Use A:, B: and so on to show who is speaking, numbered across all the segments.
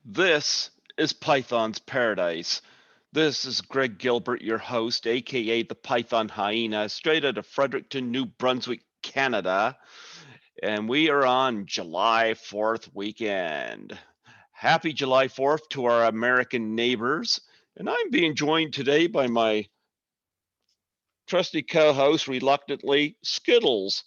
A: This is Python's Paradise. This is Greg Gilbert, your host, aka the Python Hyena, straight out of Fredericton, New Brunswick, Canada. And we are on July 4th weekend. Happy July 4th to our American neighbors. And I'm being joined today by my trusty co host, reluctantly, Skittles.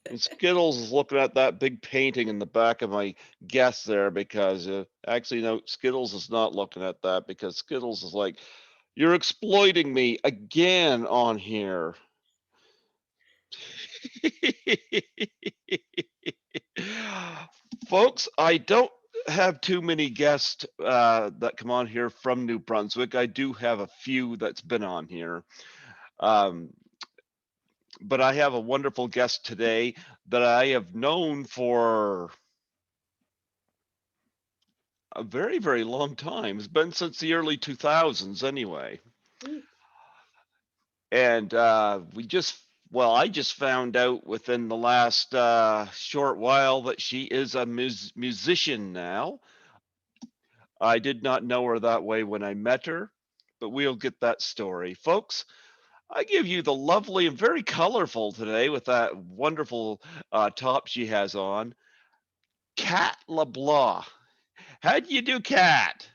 A: And Skittles is looking at that big painting in the back of my guest there because actually, no, Skittles is not looking at that because Skittles is like, you're exploiting me again on here. Folks, I don't have too many guests that come on here from New Brunswick. I do have a few that's been on here. Um, but I have a wonderful guest today that I have known for a very, very long time. It's been since the early 2000s anyway.
B: Mm.
A: And I just found out within the last short while that she is a musician now. I did not know her that way when I met her, but we'll get that story. Folks, I give you the lovely and very colorful today with that wonderful top she has on, Cat Leblanc. How do you do, Cat?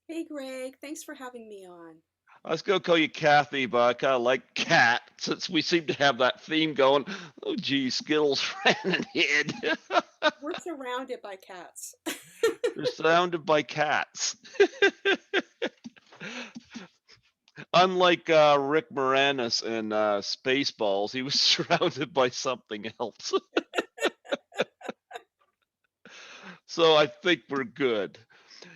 B: Hey Greg, thanks for having me on.
A: I was gonna call you Kathy, but I kind of like Cat since we seem to have that theme going. Oh, gee, Skittles ran and hid.
B: We're surrounded by cats.
A: They're surrounded by cats. Unlike Rick Moranis in Spaceballs, he was surrounded by something else. So I think we're good.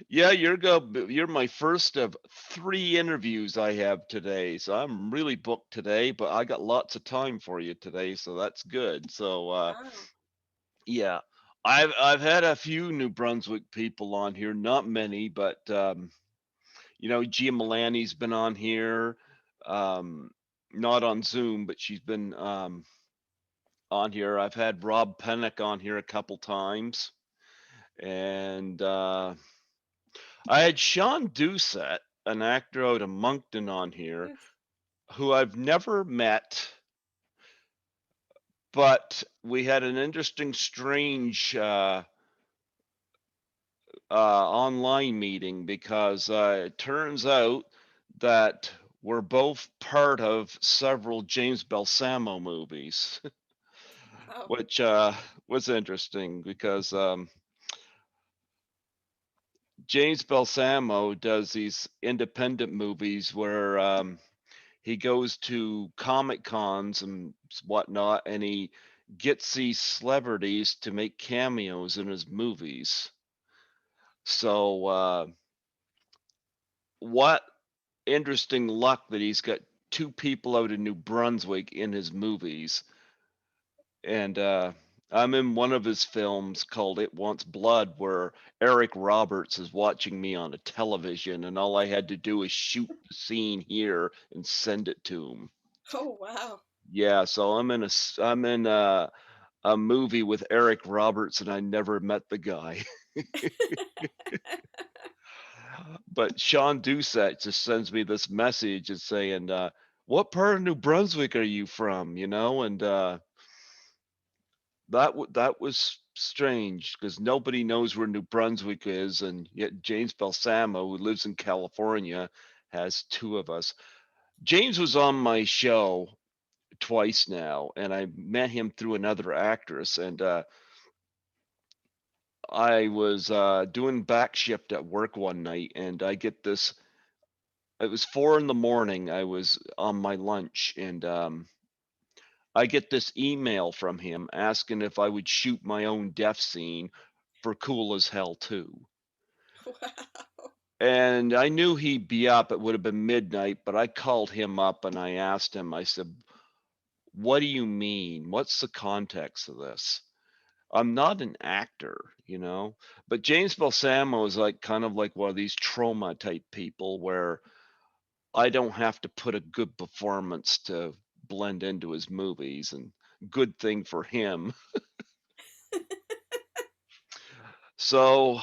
A: Yeah, you're my first of three interviews I have today. So I'm really booked today, but I got lots of time for you today, so that's good. So
B: Wow.
A: yeah, I've had a few New Brunswick people on here, not many, but Gia Milani's been on here, um, not on Zoom, but she's been on here. I've had Rob Pennock on here a couple times, and I had Sean Doucette, an actor out of Moncton, on here,
B: Yes.
A: who I've never met, but we had an interesting, strange online meeting because it turns out that we're both part of several James Balsamo movies,
B: Wow.
A: which was interesting because James Balsamo does these independent movies where he goes to comic cons and whatnot, and he gets these celebrities to make cameos in his movies. So, what interesting luck that he's got two people out in New Brunswick in his movies. And I'm in one of his films called It Wants Blood, where Eric Roberts is watching me on a television, and all I had to do is shoot the scene here and send it to him.
B: Oh, wow.
A: Yeah, so I'm in a movie with Eric Roberts, and I never met the guy. But Sean Doucette just sends me this message and saying, "What part of New Brunswick are you from?" And that was strange because nobody knows where New Brunswick is, and yet James Balsamo, who lives in California, has two of us. James was on my show twice now, and I met him through another actress, and I was doing back shift at work one night, and I get this. It was 4 in the morning. I was on my lunch, and I get this email from him asking if I would shoot my own death scene for Cool as Hell 2.
B: Wow.
A: And I knew he'd be up. It would have been midnight, but I called him up and I asked him, I said, "What do you mean? What's the context of this? I'm not an actor." But James Balsamo is like kind of like one of these trauma type people where I don't have to put a good performance to blend into his movies, and good thing for him. So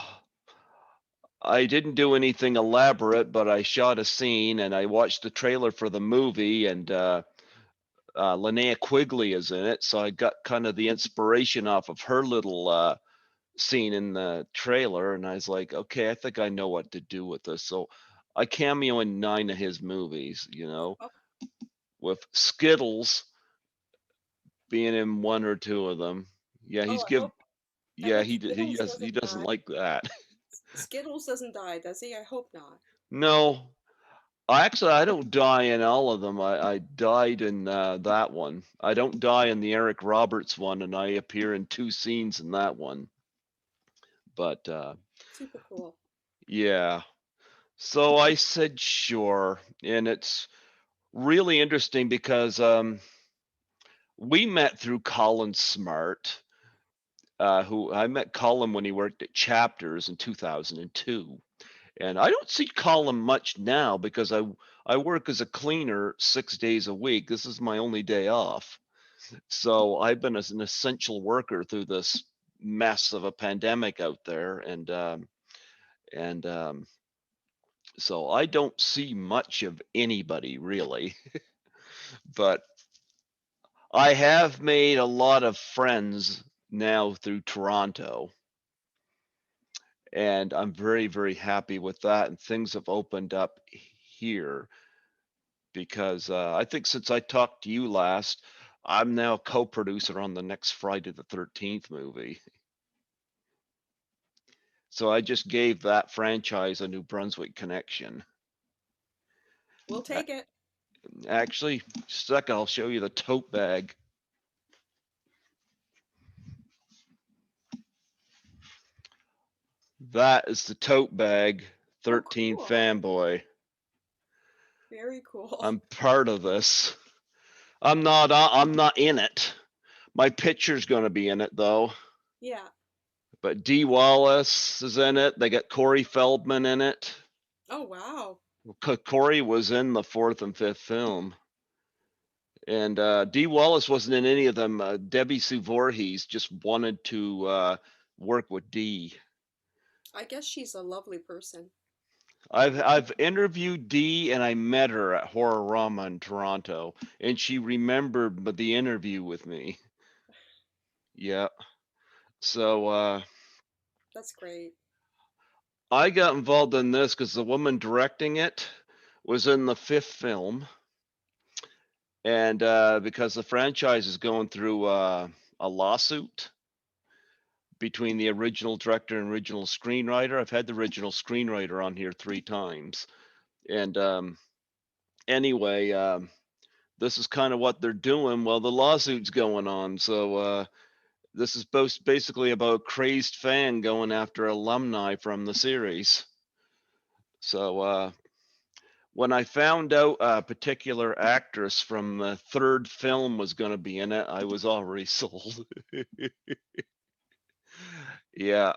A: I didn't do anything elaborate, but I shot a scene and I watched the trailer for the movie, and Linnea Quigley is in it. So I got kind of the inspiration off of her little scene in the trailer, and I was like, okay, I think I know what to do with this. So I cameo in 9 of his movies,
B: Oh,
A: with Skittles being in 1 or 2 of them. Yeah,
B: oh, I
A: yeah,
B: hope Skittles
A: he
B: doesn't
A: doesn't
B: die.
A: like that.
B: Skittles doesn't die, does he? I hope not.
A: No, I don't die in all of them. I died in that one. I don't die in the Eric Roberts one, and I appear in 2 scenes in that one. But
B: Super cool.
A: yeah, so I said sure, and it's really interesting because we met through Colin Smart, who I met Colin when he worked at Chapters in 2002. And I don't see Colin much now because I work as a cleaner 6 days a week. This is my only day off. So I've been as an essential worker through this mess of a pandemic out there, and so I don't see much of anybody really. But I have made a lot of friends now through Toronto, and I'm very, very happy with that. And things have opened up here because I think since I talked to you last, I'm now a co-producer on the next Friday the 13th movie. So I just gave that franchise a New Brunswick connection.
B: We'll
A: A-
B: take it.
A: Actually, just a second, I'll show you the tote bag. That is the tote bag,
B: Oh,
A: 13
B: cool.
A: fanboy.
B: Very cool.
A: I'm part of this. I'm not in it. My picture's going to be in it though.
B: Yeah.
A: But Dee Wallace is in it. They got Corey Feldman in it.
B: Oh, wow.
A: Corey was in the 4th and 5th film. And Dee Wallace wasn't in any of them. Debbie Sue Voorhees just wanted to work with Dee.
B: I guess she's a lovely person.
A: I've interviewed Dee and I met her at Horrorama in Toronto, and she remembered the interview with me. Yeah. So
B: That's great.
A: I got involved in this because the woman directing it was in the 5th film, and because the franchise is going through a lawsuit between the original director and original screenwriter. I've had the original screenwriter on here 3 times, and anyway, this is kind of what they're doing while the lawsuit's going on. So this is both basically about a crazed fan going after alumni from the series. So when I found out a particular actress from the 3rd film was going to be in it, I was already sold. Yeah.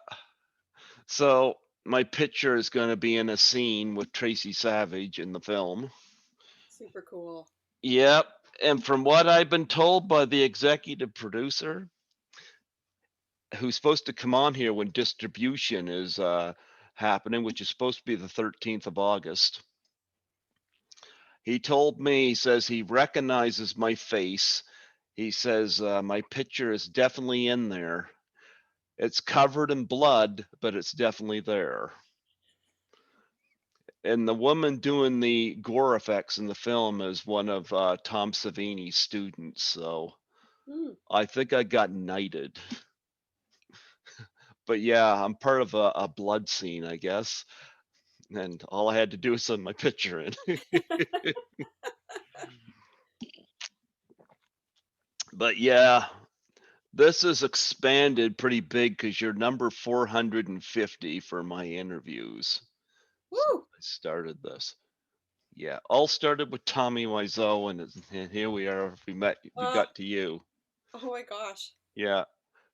A: So my picture is going to be in a scene with Tracy Savage in the film.
B: Super cool.
A: Yep. And from what I've been told by the executive producer, who's supposed to come on here when distribution is happening, which is supposed to be the 13th of August, he told me, he says he recognizes my face. He says my picture is definitely in there. It's covered in blood, but it's definitely there. And the woman doing the gore effects in the film is one of Tom Savini's students. So
B: Mm.
A: I think I got knighted. But yeah, I'm part of a blood scene, I guess. And all I had to do was send my picture in. But yeah, this is expanded pretty big because you're number 450 for my interviews. So
B: Woo!
A: I started this. Yeah, all started with Tommy Wiseau, and here we are. We
B: Uh,
A: got to you.
B: oh my gosh.
A: Yeah,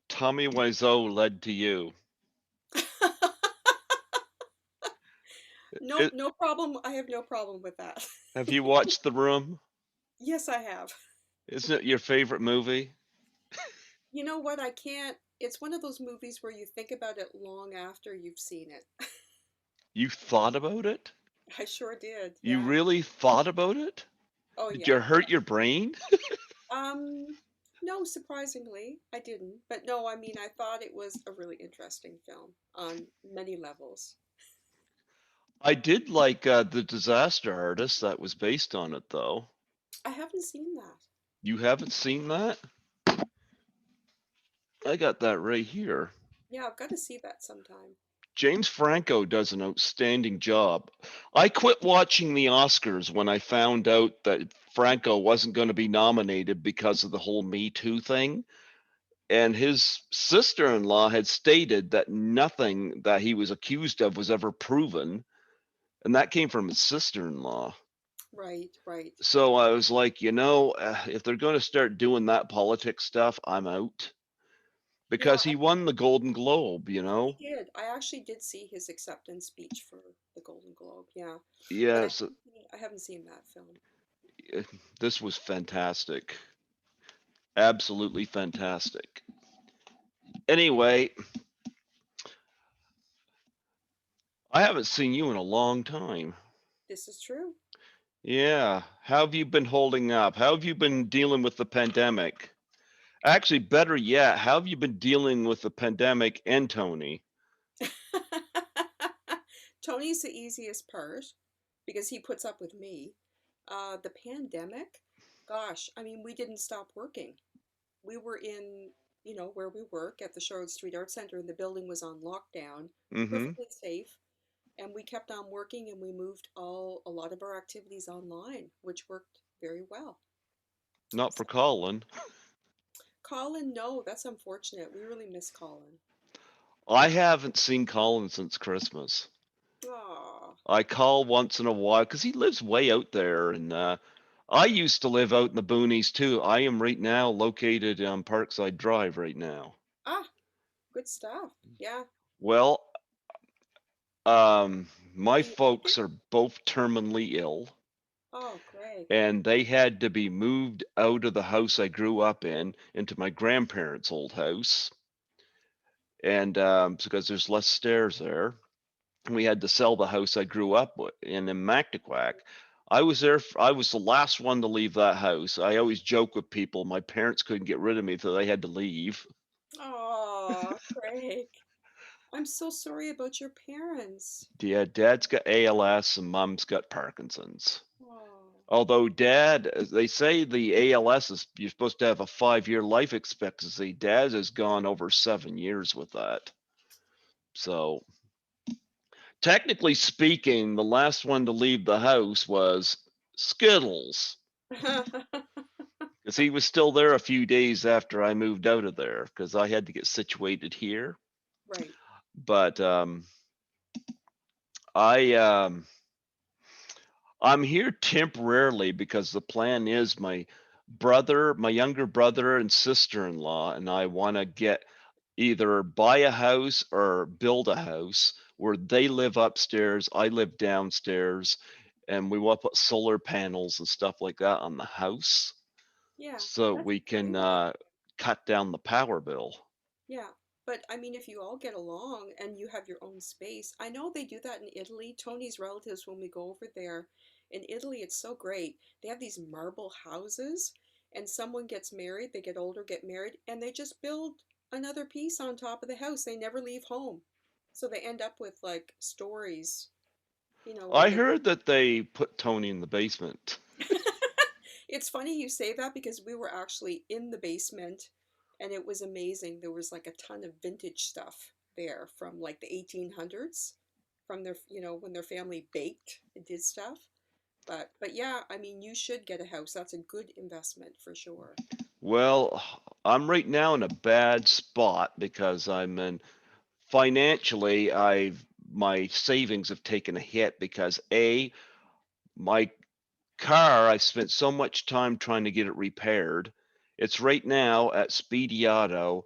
A: Tommy Wiseau led to you.
B: No,
A: It,
B: no problem. I have no problem with that.
A: have you watched The Room?
B: Yes, I have.
A: Isn't it your favorite movie?
B: You know what? I can't. It's one of those movies where you think about it long after you've seen it.
A: You thought about it?
B: I sure did.
A: You
B: Yeah.
A: really thought about it?
B: Oh
A: Did you
B: yeah.
A: hurt your brain?
B: Um, no, surprisingly, I didn't. But no, I mean, I thought it was a really interesting film on many levels.
A: I did like the Disaster Artist that was based on it, though.
B: I haven't seen that.
A: You haven't seen that? I got that right here.
B: Yeah, I've got to see that sometime.
A: James Franco does an outstanding job. I quit watching the Oscars when I found out that Franco wasn't going to be nominated because of the whole Me Too thing. And his sister in law had stated that nothing that he was accused of was ever proven. And that came from his sister in law.
B: Right, right.
A: So I was like, if they're going to start doing that politics stuff, I'm out.
B: Yeah,
A: Because he won the Golden Globe, you
B: he
A: know?
B: did. I actually did see his acceptance speech for the Golden Globe. Yeah, but
A: Yes,
B: I haven't seen that film.
A: this was fantastic. Absolutely fantastic. Anyway, I haven't seen you in a long time.
B: This is true.
A: Yeah. How have you been holding up? How have you been dealing with the pandemic? Actually, better yet, how have you been dealing with the pandemic and Tony?
B: Tony's the easiest part because he puts up with me. The pandemic, gosh, I mean, we didn't stop working. We were in, where we work at the Charlotte Street Art Center, and the building was on lockdown,
A: Mm-hmm.
B: perfectly safe. And we kept on working, and we moved a lot of our activities online, which worked very well.
A: Not for
B: So,
A: Colin.
B: Colin, no, that's unfortunate. We really miss Colin.
A: I haven't seen Colin since Christmas.
B: Aw,
A: I call once in a while because he lives way out there, and I used to live out in the boonies too. I am right now located on Parkside Drive right now.
B: ah, good stuff. Yeah.
A: Well, my
B: Do you like it?
A: folks are both terminally ill,
B: Oh, Greg.
A: and they had to be moved out of the house I grew up in into my grandparents' old house, and because there's less stairs there. We had to sell the house I grew up in Mactaquac. I was the last one to leave that house. I always joke with people, my parents couldn't get rid of me, so they had to leave.
B: Aw, Greg. I'm so sorry about your parents.
A: Yeah, dad's got ALS and mom's got Parkinson's.
B: Oh,
A: Although dad, they say the ALS is you're supposed to have a 5-year life expectancy. Dad has gone over 7 years with that. So technically speaking, the last one to leave the house was Skittles. Because he was still there a few days after I moved out of there because I had to get situated here.
B: right.
A: But I I'm here temporarily because the plan is my younger brother and sister-in-law, and I want to get either buy a house or build a house where they live upstairs, I live downstairs, and we want to put solar panels and stuff like that on the house
B: Yeah,
A: so
B: that's
A: we
B: a
A: can
B: great idea.
A: cut down the power bill.
B: Yeah, but I mean, if you all get along and you have your own space, I know they do that in Italy. Tony's relatives, when we go over there in Italy, it's so great. They have these marble houses, and someone gets married, they get older, get married, and they just build another piece on top of the house. They never leave home. So they end up with like stories, where
A: I
B: they
A: heard that they put Tony in the basement.
B: It's funny you say that because we were actually in the basement and it was amazing. There was like a ton of vintage stuff there from like the 1800s from when their family baked and did stuff. But yeah, I mean, you should get a house. That's a good investment for sure.
A: Well, I'm right now in a bad spot because I'm in financially I've my savings have taken a hit because my car I spent so much time trying to get it repaired. It's right now at Speedy Auto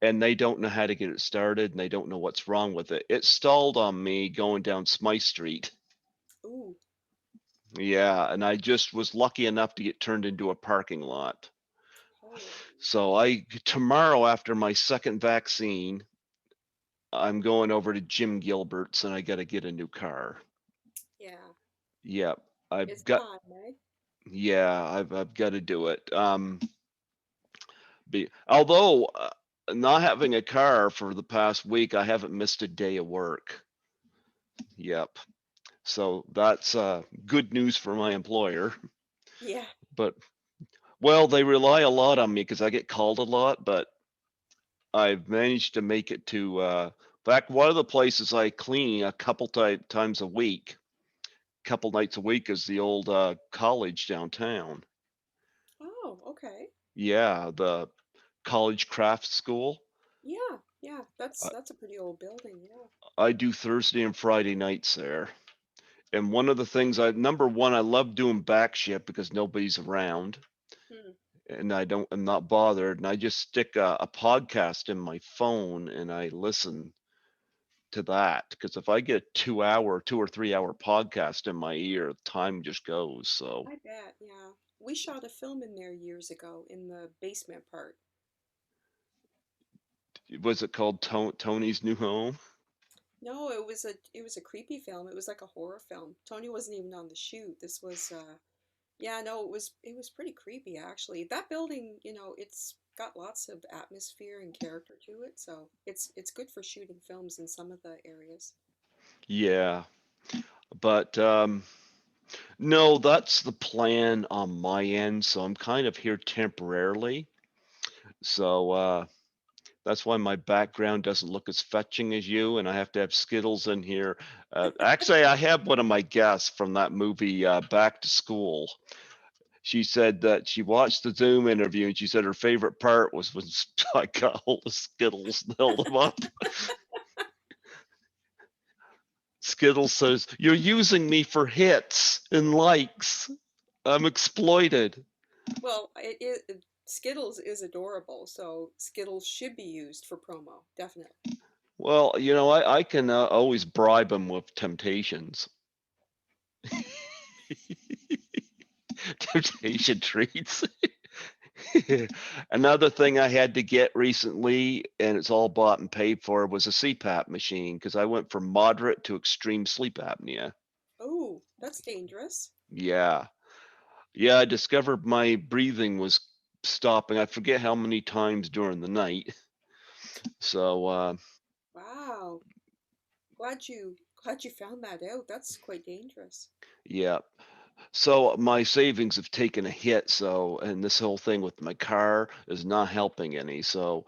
A: and they don't know how to get it started and they don't know what's wrong with it. It stalled on me going down Smythe Street.
B: Ooh,
A: Yeah, and I just was lucky enough to get turned into a parking lot.
B: holy.
A: So I tomorrow after my second vaccine, I'm going over to Jim Gilbert's and I got to get a new car.
B: Yeah,
A: Yep. I've
B: it's
A: got
B: time, eh?
A: yeah, I've got to do it. Although not having a car for the past week, I haven't missed a day of work. Yep. So that's good news for my employer.
B: Yeah.
A: But well, they rely a lot on me because I get called a lot, but I've managed to make it to in fact one of the places I clean a couple times a week, couple nights a week is the old college downtown.
B: Oh, okay.
A: Yeah, the college craft school.
B: Yeah, yeah. That's
A: I,
B: that's a pretty old building. Yeah.
A: I do Thursday and Friday nights there. And one of the things I number one, I love doing back shift because nobody's around
B: Hmm.
A: and I'm not bothered. And I just stick a podcast in my phone and I listen to that because if I get a 2 hour, 2 or 3 hour podcast in my ear, time just goes. So
B: I bet. Yeah. We shot a film in there years ago in the basement part.
A: was it called Tony's New Home?
B: No, it was a creepy film. It was like a horror film. Tony wasn't even on the shoot. This was yeah, no, it was pretty creepy actually. That building, it's got lots of atmosphere and character to it, so it's good for shooting films in some of the areas.
A: Yeah, but no, that's the plan on my end. So I'm kind of here temporarily. So that's why my background doesn't look as fetching as you, and I have to have Skittles in here. Actually, I have one of my guests from that movie, Back to School. She said that she watched the Zoom interview and she said her favorite part was when I got hold of Skittles and held them up. Skittles says, "You're using me for hits and likes. I'm exploited."
B: Well, Skittles is adorable, so Skittles should be used for promo, definitely.
A: Well, I can always bribe them with temptations. Temptation treats. Another thing I had to get recently, and it's all bought and paid for, was a CPAP machine because I went from moderate to extreme sleep apnea.
B: Oh, that's dangerous.
A: Yeah. Yeah, I discovered my breathing was stopping. I forget how many times during the night. So,
B: Wow. Glad you found that out. That's quite dangerous.
A: yeah. So my savings have taken a hit. So, and this whole thing with my car is not helping any. So,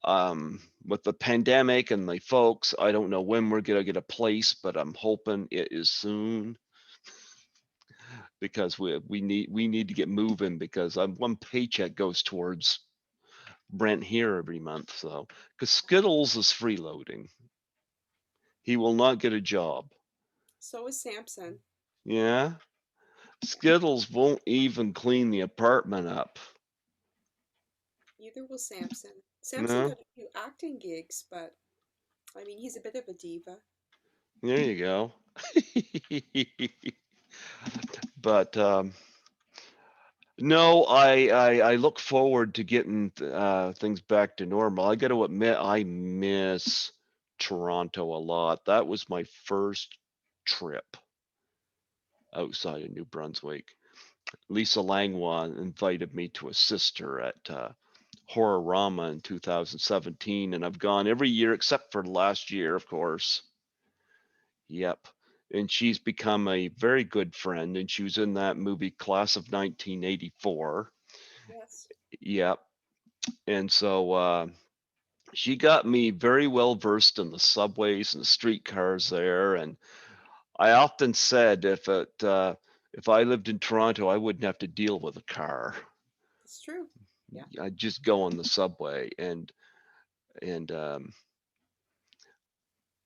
B: Hmm.
A: with the pandemic and the folks, I don't know when we're gonna get a place, but I'm hoping it is soon because we need to get moving because one paycheck goes towards rent here every month. So, because Skittles is freeloading, he will not get a job.
B: So is Samson.
A: Yeah, Skittles won't even clean the apartment up.
B: Neither will Samson. Samson
A: No,
B: got a few acting gigs, but I mean, he's a bit of a diva.
A: there you go. But no, I look forward to getting things back to normal. I got to admit, I miss Toronto a lot. That was my first trip outside of New Brunswick. Lisa Langlois invited me to assist her at Horrorama in 2017, and I've gone every year except for last year, of course. Yep. And she's become a very good friend, and she was in that movie Class of 1984.
B: Yes.
A: Yep. And so she got me very well versed in the subways and the streetcars there. And I often said if I lived in Toronto, I wouldn't have to deal with a car.
B: It's true. Yeah.
A: I'd just go on the subway and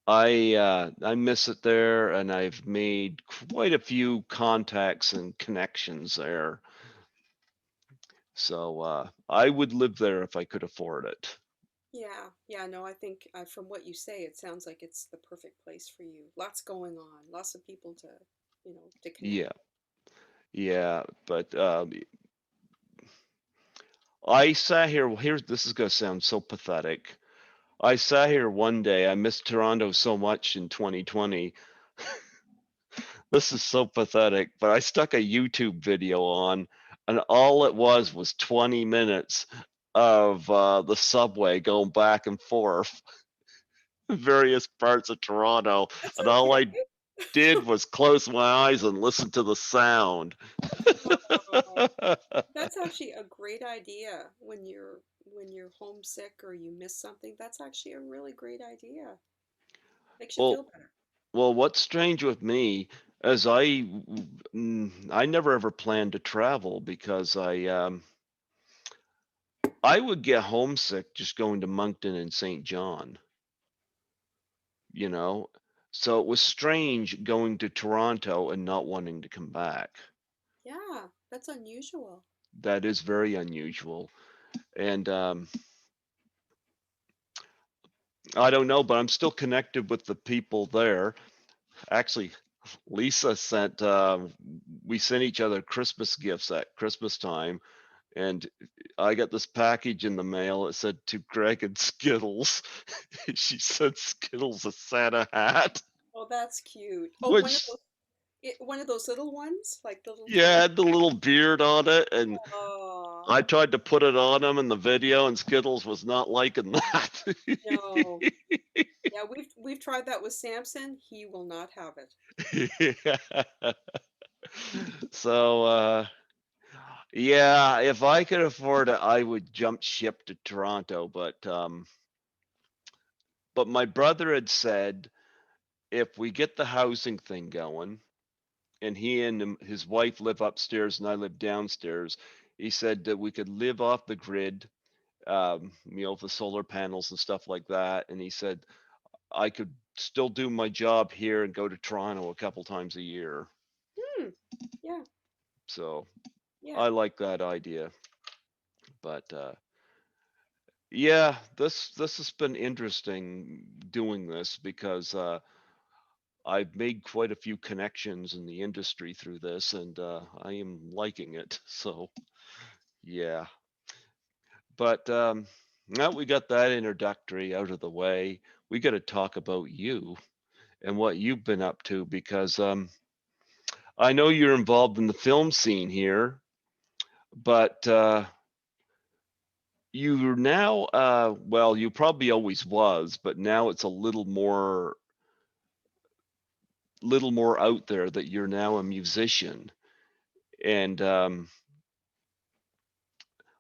A: I miss it there, and I've made quite a few contacts and connections there. So I would live there if I could afford it.
B: Yeah. Yeah. No, I think from what you say, it sounds like it's the perfect place for you. Lots going on, lots of people to connect.
A: Yeah, yeah, but I sat here. Here's this is gonna sound so pathetic. I sat here one day. I missed Toronto so much in 2020. This is so pathetic, but I stuck a YouTube video on, and all it was 20 minutes of the subway going back and forth in various parts of Toronto,
B: That's
A: and all I
B: okay.
A: did was close my eyes and listen to the sound.
B: Oh, that's actually a great idea when you're homesick or you miss something. That's actually a really great idea. Makes you
A: Well,
B: feel better.
A: what's strange with me is I never ever planned to travel because I would get homesick just going to Moncton and St. John, you know. So it was strange going to Toronto and not wanting to come back.
B: Yeah, that's unusual.
A: That is very unusual. And I don't know, but I'm still connected with the people there. Actually, Lisa sent we sent each other Christmas gifts at Christmas time, and I got this package in the mail. It said to Greg and Skittles. She sent Skittles a Santa hat,
B: Oh, that's cute. Oh,
A: which
B: one of those little ones, like the little
A: yeah
B: toy.
A: had the little beard on it, and
B: Oh,
A: I tried to put it on him in the video, and Skittles was not liking that.
B: no. Yeah, we've tried that with Samson. He will not have it.
A: Yeah. So yeah, if I could afford it, I would jump ship to Toronto, but my brother had said if we get the housing thing going and he and his wife live upstairs and I live downstairs, he said that we could live off the grid, the solar panels and stuff like that. And he said I could still do my job here and go to Toronto a couple times a year.
B: Hmm. Yeah.
A: So
B: Yeah.
A: I like that idea. But yeah, this has been interesting doing this because I've made quite a few connections in the industry through this, and I am liking it. So yeah, but now we got that introductory out of the way, we got to talk about you and what you've been up to because I know you're involved in the film scene here, but you're now well, you probably always was, but now it's a little more out there that you're now a musician. And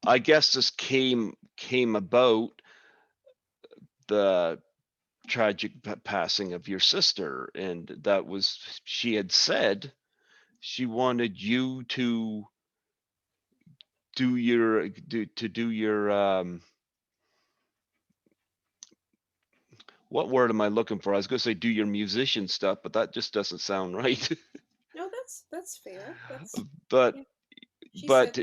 A: I guess this came about the tragic passing of your sister, and that was she had said she wanted you to do your what word am I looking for? I was going to say do your musician stuff, but that just doesn't sound right.
B: No, that's fair. That's
A: but
B: yeah. She said,
A: but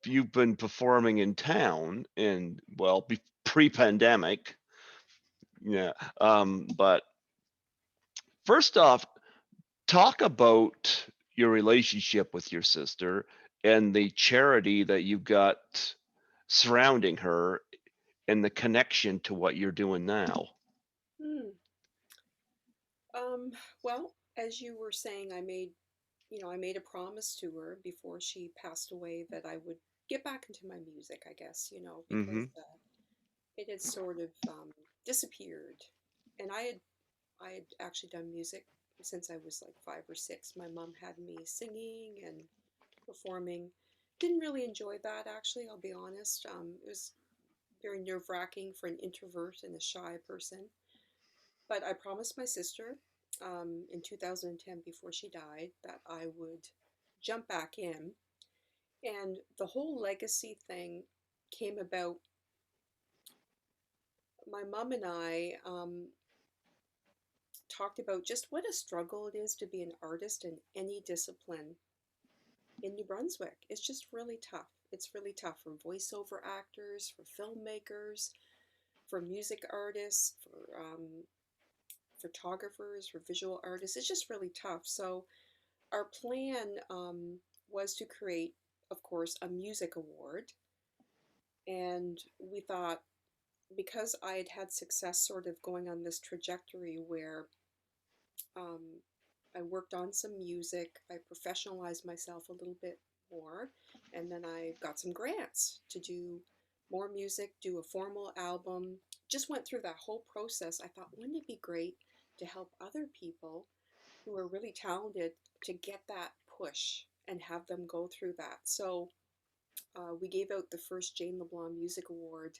A: you've been performing in town and well pre-pandemic, yeah. But first off, talk about your relationship with your sister and the charity that you got surrounding her and the connection to what you're doing now.
B: hmm. Um, well, as you were saying, I made a promise to her before she passed away that I would get back into my music, I guess, because
A: Mm-hmm.
B: it had sort of disappeared. And I had actually done music since I was like 5 or 6. My mom had me singing and performing. Didn't really enjoy that, actually, I'll be honest. It was very nerve wracking for an introvert and a shy person. But I promised my sister in 2010, before she died, that I would jump back in. And the whole legacy thing came about. My mom and I talked about just what a struggle it is to be an artist in any discipline in New Brunswick. It's just really tough. It's really tough for voiceover actors, for filmmakers, for music artists, for photographers, for visual artists. It's just really tough. So our plan was to create, of course, a music award, And we thought, because I had had success sort of going on this trajectory where um, I worked on some music, I professionalized myself a little bit more, and then I got some grants to do more music, do a formal album. Just went through that whole process. I thought, wouldn't it be great to help other people who are really talented to get that push and have them go through that? So we gave out the first Jane LeBlanc Music Award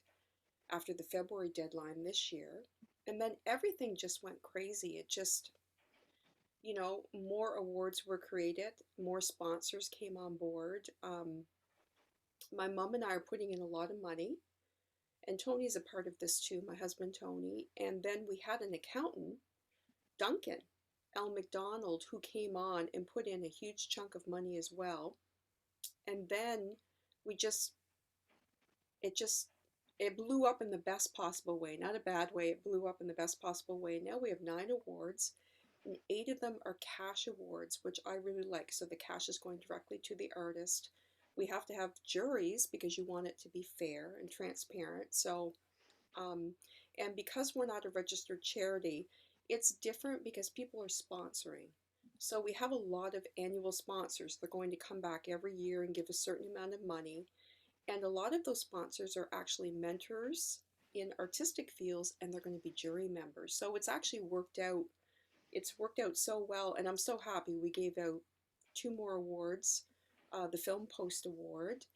B: after the February deadline this year. And then everything just went crazy. It just, more awards were created, more sponsors came on board. My mom and I are putting in a lot of money, and Tony's a part of this too, my husband Tony. And then we had an accountant, Duncan L. McDonald, who came on and put in a huge chunk of money as well. And then we just it just it blew up in the best possible way, not a bad way. It blew up in the best possible way. Now we have 9 awards, and 8 of them are cash awards, which I really like. So the cash is going directly to the artist. We have to have juries because you want it to be fair and transparent. So um, and because we're not a registered charity, it's different because people are sponsoring. So we have a lot of annual sponsors. They're going to come back every year and give a certain amount of money. And a lot of those sponsors are actually mentors in artistic fields, and they're going to be jury members. So it's actually worked out. It's worked out so well, and I'm so happy. We gave out 2 more awards, the Film Post Award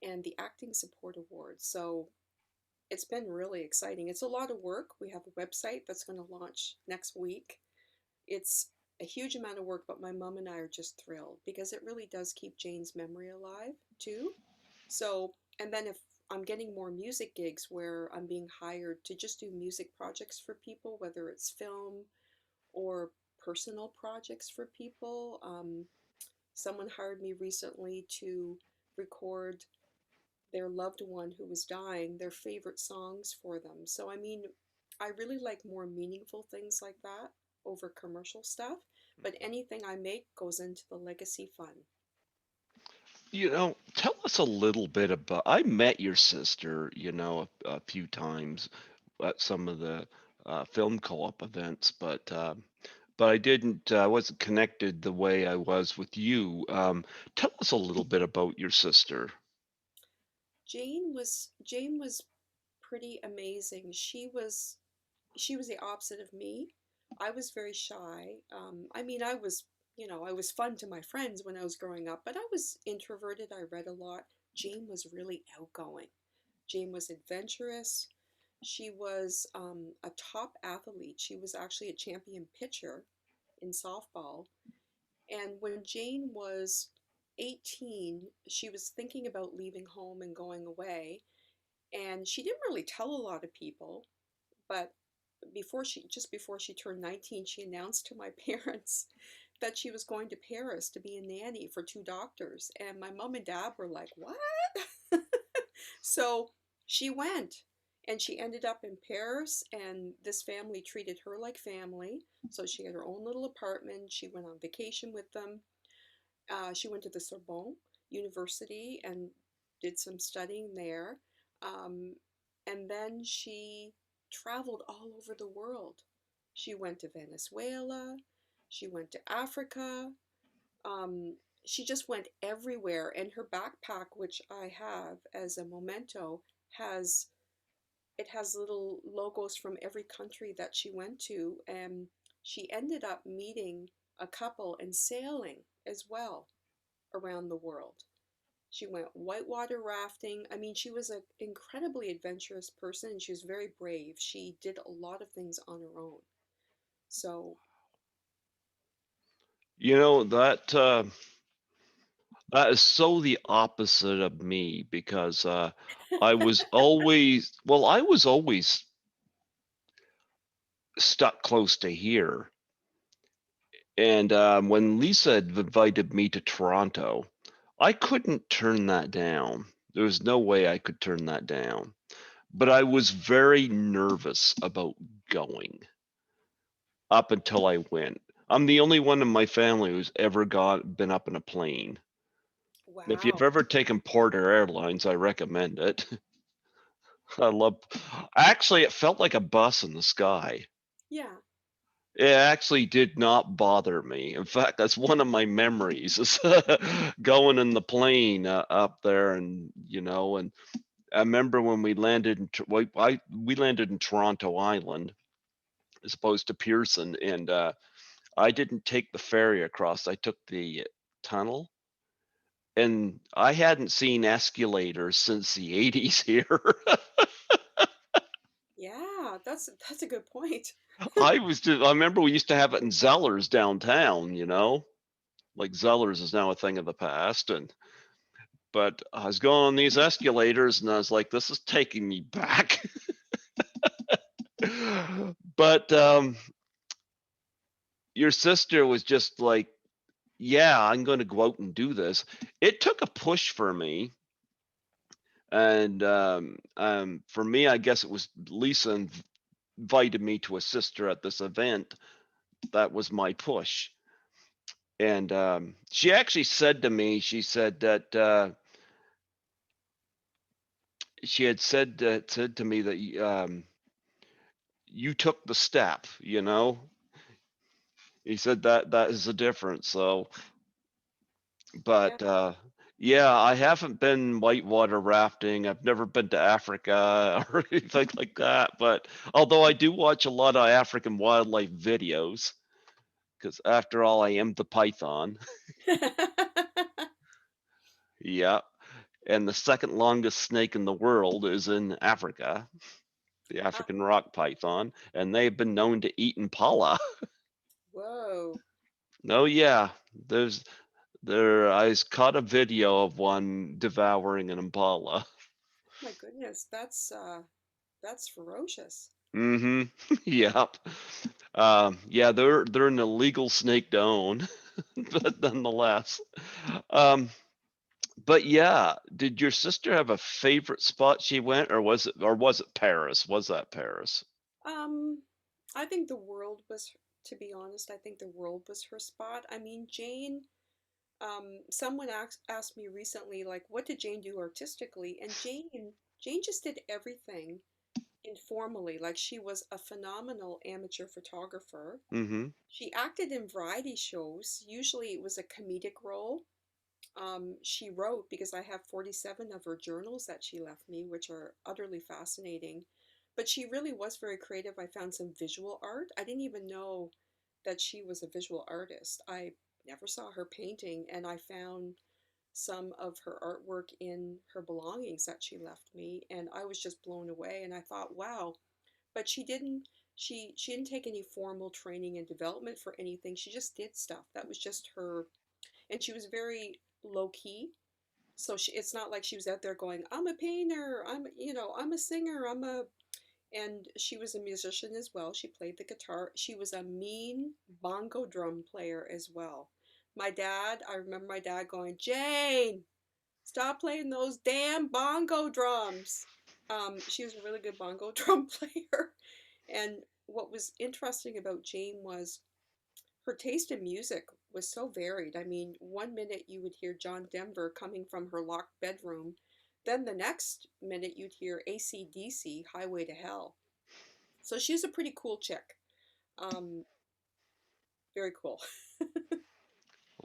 B: and the Acting Support Award. So it's been really exciting. It's a lot of work. We have a website that's going to launch next week. It's a huge amount of work, but my mom and I are just thrilled because it really does keep Jane's memory alive too. So, and then if I'm getting more music gigs where I'm being hired to just do music projects for people, whether it's film or personal projects for people. Someone hired me recently to record their loved one who was dying, their favorite songs for them. So, I mean, I really like more meaningful things like that over commercial stuff, but anything I make goes into the legacy fund.
A: Tell us a little bit about. I met your sister, a few times at some of the film co-op events, but I didn't. I wasn't connected the way I was with you. Tell us a little bit about your sister.
B: Jane was pretty amazing. She was the opposite of me. I was very shy. I mean, I was fun to my friends when I was growing up, but I was introverted. I read a lot. Jane was really outgoing. Jane was adventurous. She was a top athlete. She was actually a champion pitcher in softball. And when Jane was 18, she was thinking about leaving home and going away. And she didn't really tell a lot of people, but before she turned 19, she announced to my parents that she was going to Paris to be a nanny for 2 doctors. And my mom and dad were like, "What?" So she went, and she ended up in Paris, and this family treated her like family. So she had her own little apartment. She went on vacation with them. She went to the Sorbonne University and did some studying there. Um, and then she traveled all over the world. She went to Venezuela. She went to Africa. She just went everywhere. And her backpack, which I have as a memento, has it has little logos from every country that she went to. And she ended up meeting a couple and sailing as well around the world. She went whitewater rafting. I mean, she was an incredibly adventurous person, and she was very brave. She did a lot of things on her own. So,
A: You know that that is so the opposite of me because I was always stuck close to here. And when Lisa had invited me to Toronto, I couldn't turn that down. There was no way I could turn that down. But I was very nervous about going up until I went. I'm the only one in my family who's ever been up in a plane. If you've
B: wow.
A: ever taken Porter Airlines, I recommend it. I love actually, it felt like a bus in the sky.
B: Yeah.
A: It actually did not bother me. In fact, that's one of my memories is going in the plane, up there and I remember when we landed in we landed in Toronto Island as opposed to Pearson, and, I didn't take the ferry across, I took the tunnel, and I hadn't seen escalators since the '80s here.
B: Yeah, that's a good point.
A: I remember we used to have it in Zellers downtown. Like Zellers is now a thing of the past, but I was going on these escalators and I was like, "This is taking me back." But, your sister was just like, "Yeah, I'm gonna go out and do this." It took a push for me, and, for me, I guess it was Lisa invited me to assist her at this event. That was my push, and, she actually said to me, she said that, she had said to me that, "You took the step." He said that is the difference, so
B: Yeah.
A: but, yeah, I haven't been whitewater rafting, I've never been to Africa or anything like that, but although I do watch a lot of African wildlife videos, because after all, I am the python. Yeah, and the second longest snake in the world is in Africa, the
B: Uh,
A: African rock python, and they've been known to eat impala.
B: whoa.
A: Oh, yeah, there's I caught a video of one devouring an impala.
B: My goodness, that's ferocious.
A: Mhm. Yep. Yeah, they're an illegal snake to own, but nonetheless. Um, but yeah, did your sister have a favorite spot she went, or was it Paris? Was that Paris?
B: Um, I think the world was, to be honest, I think the world was her spot. I mean, Jane, someone asked me recently, like, what did Jane do artistically? And Jane just did everything informally. Like, she was a phenomenal amateur photographer.
A: Mhm.
B: She acted in variety shows. Usually it was a comedic role. She wrote, because I have 47 of her journals that she left me, which are utterly fascinating. But she really was very creative. I found some visual art. I didn't even know that she was a visual artist. I never saw her painting, and I found some of her artwork in her belongings that she left me, and I was just blown away. And I thought, wow. But she didn't take any formal training and development for anything. She just did stuff. That was just her, and she was very low key. So it's not like she was out there going, I'm a painter, I'm a singer, and she was a musician as well. She played the guitar. She was a mean bongo drum player as well. I remember my dad going, Jane, stop playing those damn bongo drums. She was a really good bongo drum player. And what was interesting about Jane was her taste in music was so varied. I mean, one minute you would hear John Denver coming from her locked bedroom, then the next minute you'd hear AC/DC, Highway to Hell. So she's a pretty cool chick. Um, Very cool.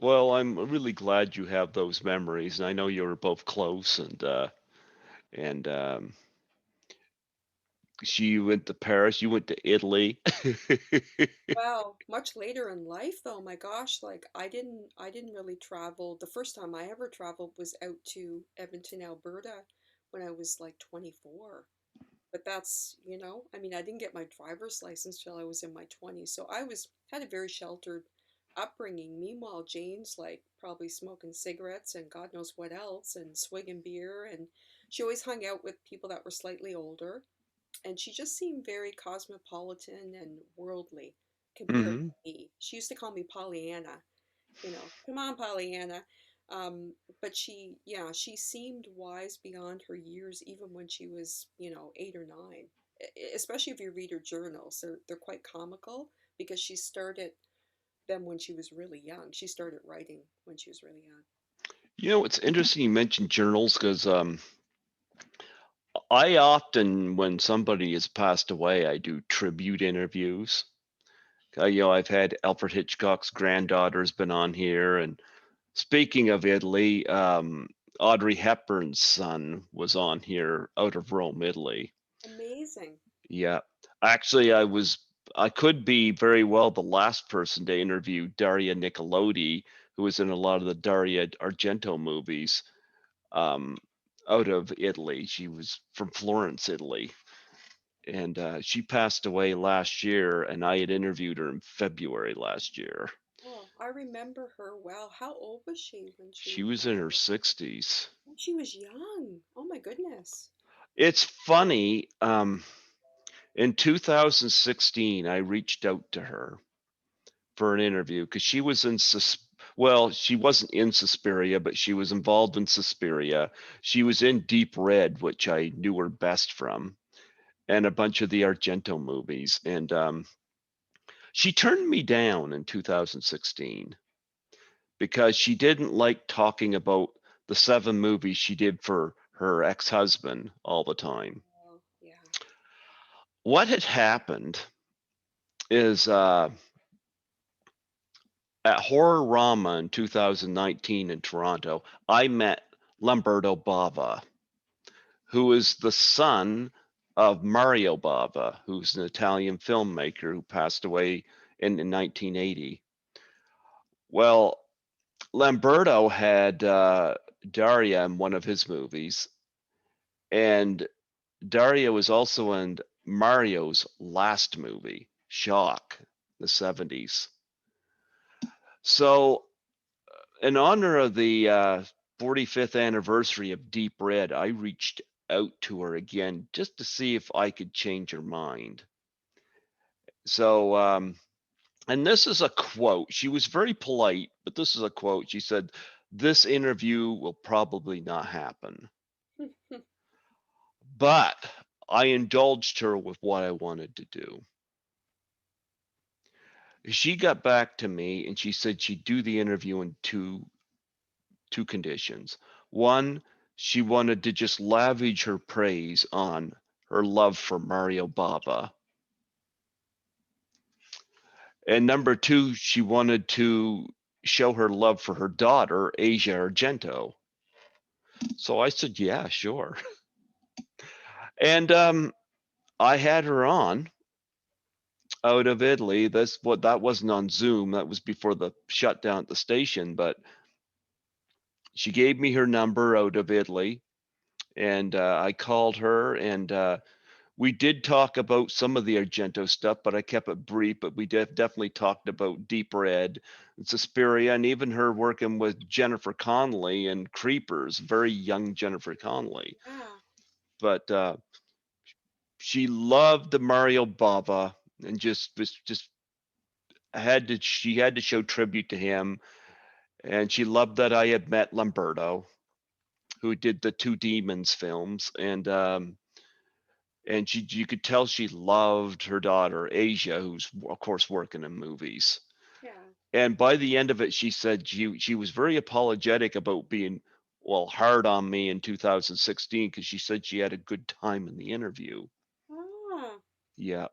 A: Well, I'm really glad you have those memories, and I know you were both close, and she went to Paris, you went to Italy.
B: Well, much later in life though, my gosh, like I didn't really travel. The first time I ever traveled was out to Edmonton, Alberta when I was like 24. But I mean, I didn't get my driver's license till I was in my 20s. So I had a very sheltered upbringing. Meanwhile, Jane's like probably smoking cigarettes and God knows what else and swigging beer. And she always hung out with people that were slightly older. And she just seemed very cosmopolitan and worldly compared
A: Mhm.
B: to me. She used to call me Pollyanna, come on, Pollyanna. But yeah, she seemed wise beyond her years, even when she was, 8 or 9. Especially if you read her journals, they're quite comical because she started them when she was really young. She started writing when she was really young.
A: It's interesting you mentioned journals because I often, when somebody has passed away, I do tribute interviews. I've had Alfred Hitchcock's granddaughter's been on here, and speaking of Italy, Audrey Hepburn's son was on here out of Rome, Italy.
B: Amazing.
A: Yeah. Actually, I could be very well the last person to interview Daria Nicolodi, who was in a lot of the Daria Argento movies, um, out of Italy. She was from Florence, Italy. And she passed away last year, and I had interviewed her in February last year.
B: Oh, I remember her well. How old was she when
A: She
B: she
A: was in her
B: died?
A: 60s.
B: Oh, she was young. Oh my goodness.
A: It's funny. In 2016, I reached out to her for an interview because she was in well, she wasn't in Suspiria, but she was involved in Suspiria. She was in Deep Red, which I knew her best from, and a bunch of the Argento movies. And she turned me down in 2016 because she didn't like talking about the 7 movies she did for her ex-husband all the time.
B: Oh, yeah.
A: What had happened is at Horror Rama in 2019 in Toronto, I met Lamberto Bava, who is the son of Mario Bava, who's an Italian filmmaker who passed away in 1980. Well, Lamberto had Daria in one of his movies, and Daria was also in Mario's last movie, Shock, the 70s. So, in honor of the 45th anniversary of Deep Red, I reached out to her again just to see if I could change her mind. So, and this is a quote. She was very polite, but this is a quote. She said, "This interview will probably not happen." But I indulged her with what I wanted to do. She got back to me and she said she'd do the interview in two conditions. One, she wanted to just lavish her praise on her love for Mario Bava. And number two, she wanted to show her love for her daughter, Asia Argento. So I said, yeah, sure. And I had her on out of Italy. That wasn't on Zoom. That was before the shutdown at the station. But she gave me her number out of Italy, and I called her, and we did talk about some of the Argento stuff, but I kept it brief. But we definitely talked about Deep Red and Suspiria, and even her working with Jennifer Connelly and Creepers, very young Jennifer Connelly.
B: Yeah.
A: But she loved the Mario Bava and just she had to show tribute to him, and she loved that I had met Lamberto, who did the Two Demons films, and you could tell she loved her daughter Asia, who's of course working in movies.
B: Yeah.
A: And by the end of it, she said she was very apologetic about being hard on me in 2016 because she said she had a good time in the interview.
B: Ah.
A: Yeah,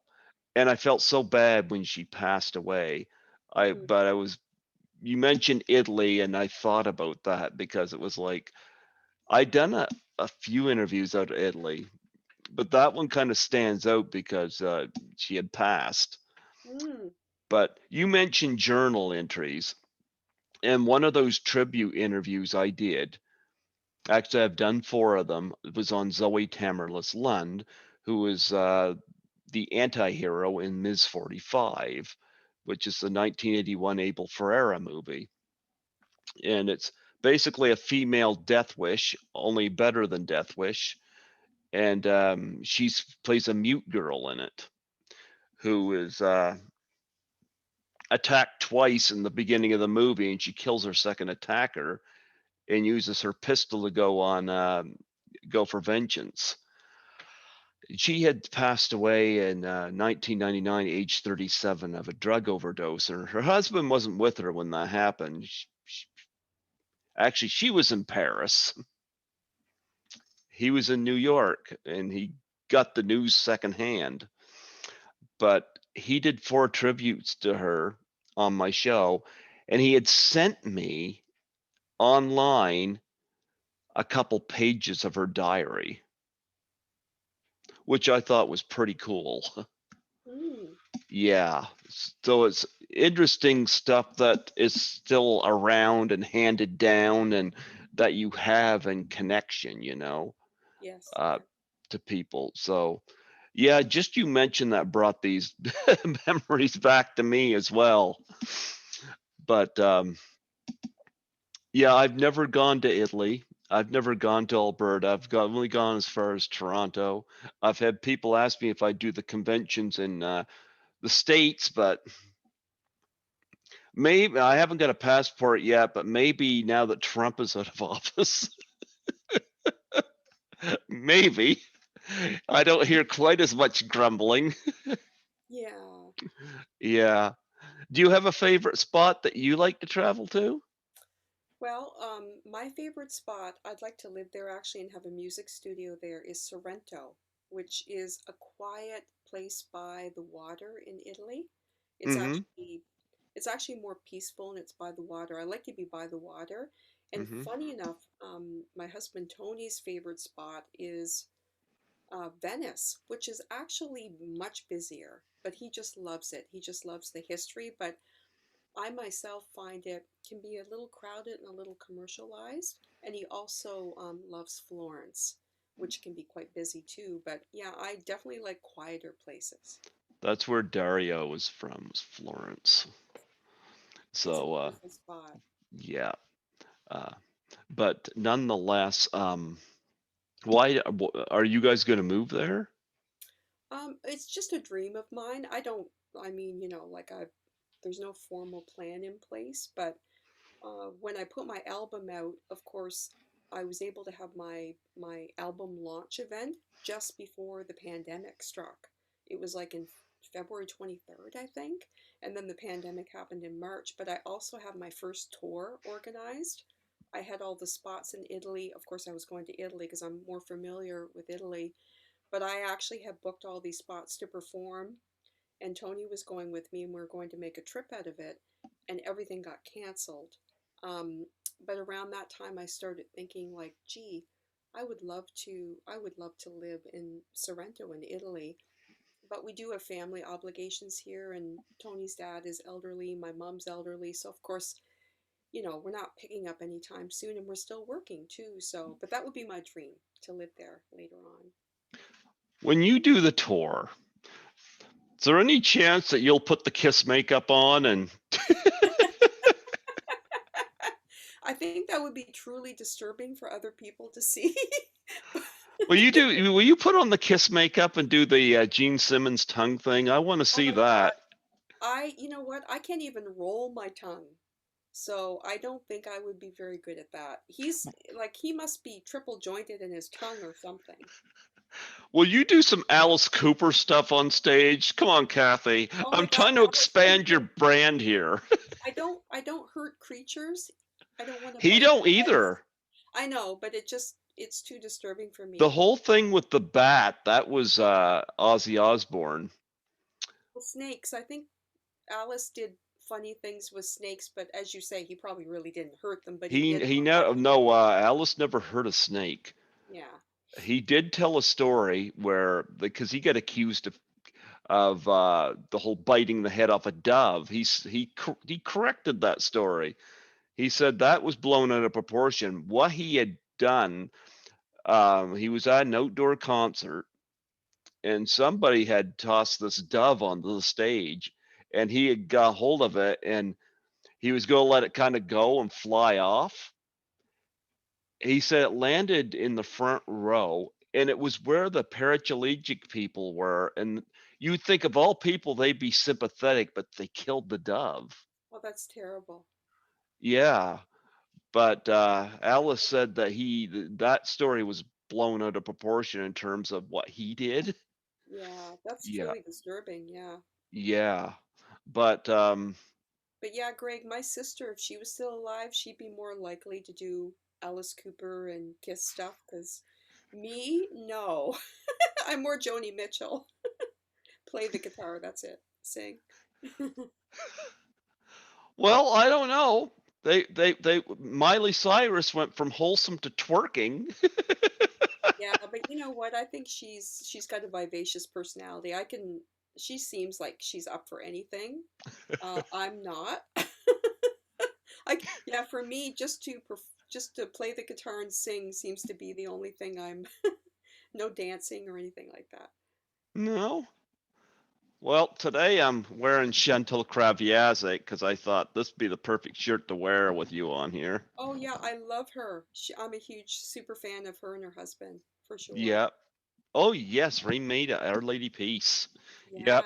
A: and I felt so bad when she passed away.
B: Mm.
A: But I was you mentioned Italy, and I thought about that because it was like I'd done a few interviews out of Italy, but that one kind of stands out because she had passed.
B: Mm.
A: But you mentioned journal entries, and one of those tribute interviews I did, actually, I've done 4 of them. It was on Zoe Tamerlis Lund, who is the anti-hero in Ms. 45, which is the 1981 Abel Ferrara movie. And it's basically a female Death Wish, only better than Death Wish. And she plays a mute girl in it who is attacked twice in the beginning of the movie, and she kills her second attacker and uses her pistol to go for vengeance. She had passed away in 1999, age 37, of a drug overdose, and her husband wasn't with her when that happened. Actually, she was in Paris. he was in New York and he got the news secondhand. But he did 4 tributes to her on my show, and he had sent me online a couple pages of her diary, which I thought was pretty cool.
B: Mm,
A: Yeah. So it's interesting stuff that is still around and handed down and that you have in connection,
B: yes,
A: uh,
B: yeah.
A: to people. So, yeah, just you mentioned that brought these memories back to me as well. But yeah, I've never gone to Italy. I've never gone to Alberta. Only gone as far as Toronto. I've had people ask me if I do the conventions in the States, but maybe I haven't got a passport yet. But maybe now that Trump is out of office, maybe I don't hear quite as much grumbling.
B: Yeah.
A: Yeah. Do you have a favorite spot that you like to travel to?
B: Well, my favorite spot, I'd like to live there actually and have a music studio there, is Sorrento, which is a quiet place by the water in Italy. It's
A: Mm-hmm.
B: actually it's actually more peaceful and it's by the water. I like to be by the water. And
A: Mm-hmm.
B: funny enough, my husband Tony's favorite spot is Venice, which is actually much busier, but he just loves it. He just loves the history, but I myself find it can be a little crowded and a little commercialized. And he also loves Florence, which can be quite busy too. But yeah, I definitely like quieter places.
A: That's where Dario was from, was Florence.
B: It's a
A: So
B: beautiful spot.
A: yeah. Uh, but nonetheless, why are you guys going to move there?
B: It's just a dream of mine. I mean, like there's no formal plan in place, but when I put my album out, of course, I was able to have my album launch event just before the pandemic struck. It was like in February 23rd, I think, and then the pandemic happened in March. But I also have my first tour organized. I had all the spots in Italy. Of course, I was going to Italy because I'm more familiar with Italy, but I actually have booked all these spots to perform, and Tony was going with me, and we were going to make a trip out of it, and everything got canceled. Um, but around that time, I started thinking, like, gee, I would love to live in Sorrento in Italy. But we do have family obligations here, and Tony's dad is elderly, my mom's elderly, so of course, we're not picking up anytime soon, and we're still working too. So, but that would be my dream to live there later on.
A: When you do the tour, is there any chance that you'll put the Kiss makeup on and
B: I think that would be truly disturbing for other people to see.
A: will you put on the Kiss makeup and do the Gene Simmons tongue thing? I want to
B: Oh
A: see
B: my God.
A: that.
B: You know what? I can't even roll my tongue. So I don't think I would be very good at that. He's like, he must be triple jointed in his tongue or something.
A: Will you do some Alice Cooper stuff on stage? Come on, Kathy.
B: Oh my
A: I'm
B: God,
A: trying to
B: Alice
A: expand your
B: Cooper.
A: brand here.
B: I don't hurt creatures. I don't want to
A: He
B: bite
A: don't
B: heads.
A: either.
B: I know, but it's too disturbing for
A: The
B: me.
A: whole thing with the bat, that was Ozzy Osbourne.
B: Well, snakes, I think Alice did funny things with snakes, but as you say, he probably really didn't hurt them, but he did
A: He
B: look like
A: no
B: he
A: no
B: did.
A: Alice never hurt a snake.
B: Yeah.
A: He did tell a story where because he got accused of the whole biting the head off a dove. He corrected that story. He said that was blown out of proportion. What he had done, he was at an outdoor concert and somebody had tossed this dove onto the stage, and he had got hold of it and he was going to let it kind of go and fly off. He said it landed in the front row and it was where the paraplegic people were, and you'd think of all people they'd be sympathetic, but they killed the dove.
B: Oh, that's terrible.
A: Yeah, but Alice said that that story was blown out of proportion in terms of what he did.
B: Yeah, that's
A: Yeah,
B: truly disturbing. Yeah.
A: yeah, but
B: But yeah, Greg, my sister, if she was still alive, she'd be more likely to do Alice Cooper and Kiss stuff because Me? No. I'm more Joni Mitchell. Play the guitar, that's it. Sing.
A: Well, I don't know. Miley Cyrus went from wholesome to twerking.
B: Yeah, but you know what? I think she's got a vivacious personality. She seems like she's up for anything. I'm not. Yeah, for me, just to play the guitar and sing seems to be the only thing I'm no dancing or anything like that.
A: No. Well, today I'm wearing Chantal Creviase because I thought this would be the perfect shirt to wear with you on here.
B: Oh yeah, I love her. I'm a huge super fan of her and her husband for sure.
A: Yeah. Oh yes, remade Our Lady Peace. Yep.
B: Yeah,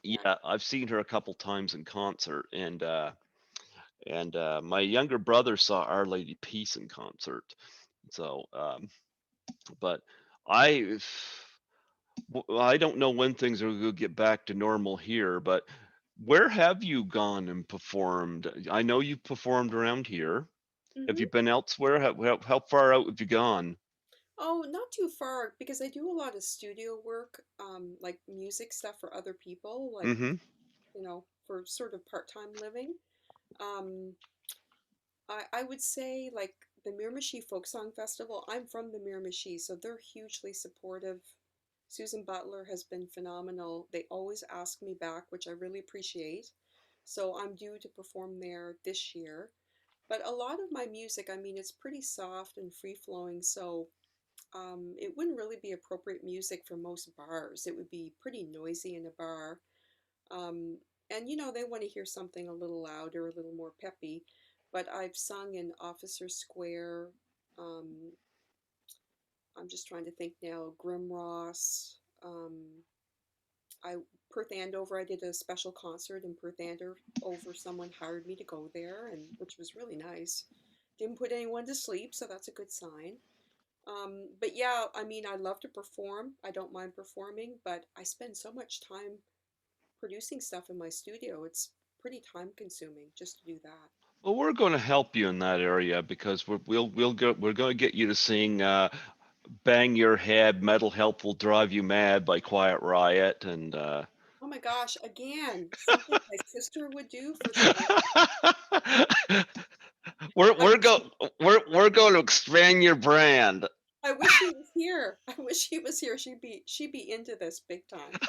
B: yeah.
A: Yeah, I've seen her a couple times in concert, and my younger brother saw Our Lady Peace in concert. So, but I I don't know when things are going to get back to normal here, but where have you gone and performed? I know you've performed around here. Have you
B: Hmm.
A: been elsewhere? How far out have you gone?
B: Oh, not too far because I do a lot of studio work, like music stuff for other people, like,
A: Mm-hmm.
B: for sort of part-time living. Um, I would say like the Miramichi Folk Song Festival. I'm from the Miramichi, so they're hugely supportive. Susan Butler has been phenomenal. They always ask me back, which I really appreciate. So I'm due to perform there this year. But a lot of my music, I mean, it's pretty soft and free flowing, so it wouldn't really be appropriate music for most bars. It would be pretty noisy in a bar. Um, and they want to hear something a little louder, a little more peppy. But I've sung in Officer Square. Um, I'm just trying to think now. Grimross. I Perth Andover. I did a special concert in Perth Andover. Someone hired me to go there, and which was really nice. Didn't put anyone to sleep, so that's a good sign. But yeah, I mean, I love to perform. I don't mind performing, but I spend so much time producing stuff in my studio. It's pretty time consuming just to do that.
A: Well, we're going to help you in that area because we're going to get you to sing "Bang Your Head," "Metal Health Will Drive You Mad" by Quiet Riot, and
B: Oh my gosh, again, something my sister would do for sure.
A: we're
B: I
A: we're
B: wish
A: go we're going to expand your brand.
B: I wish she was here. I wish she was here. She'd be into this big time.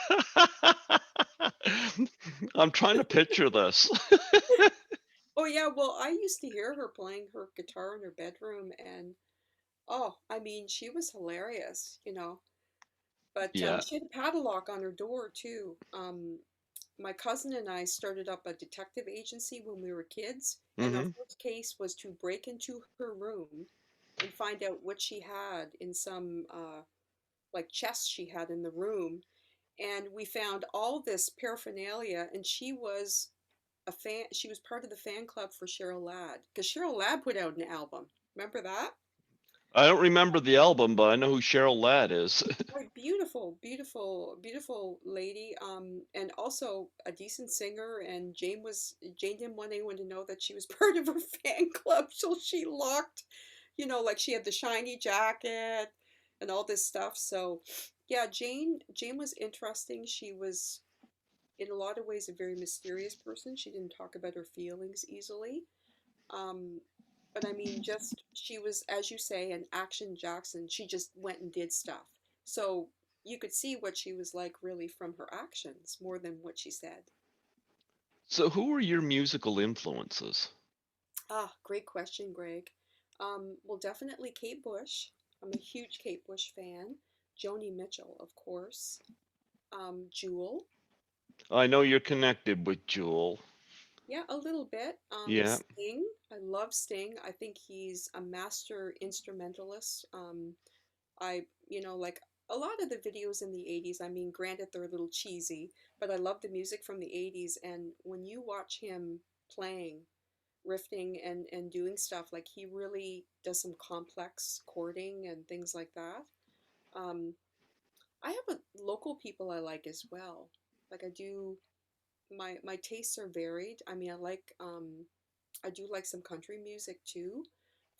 A: I'm trying to picture this.
B: Oh yeah, well, I used to hear her playing her guitar in her bedroom and oh, I mean, she was hilarious. But
A: Yeah.
B: she had a padlock on her door too. My cousin and I started up a detective agency when we were kids, and our
A: Hmm.
B: first case was to break into her room and find out what she had in some like chests she had in the room. And we found all this paraphernalia, and she was a fan. She was part of the fan club for Cheryl Ladd because Cheryl Ladd put out an album. Remember that?
A: I don't remember the album, but I know who Cheryl Ladd is.
B: Right, beautiful, beautiful, beautiful lady. And also a decent singer. And Jane didn't want anyone to know that she was part of her fan club, so she locked, like she had the shiny jacket and all this stuff. So, yeah, Jane was interesting. She was in a lot of ways a very mysterious person. She didn't talk about her feelings easily. Um, but I mean, just she was, as you say, an action Jackson. She just went and did stuff. So you could see what she was like really from her actions more than what she said.
A: So, who were your musical influences?
B: Ah, great question, Greg. Well, definitely Kate Bush. I'm a huge Kate Bush fan. Joni Mitchell, of course. Jewel.
A: I know you're connected with Jewel.
B: Yeah, a little bit.
A: Yeah.
B: Sting. I love Sting. I think he's a master instrumentalist. Like a lot of the videos in the 80s, I mean, granted, they're a little cheesy, but I love the music from the 80s. And when you watch him playing, riffing, and doing stuff, like he really does some complex chording and things like that. Um, I have a local people I like as well. Like I do, my tastes are varied. I mean, I do like some country music too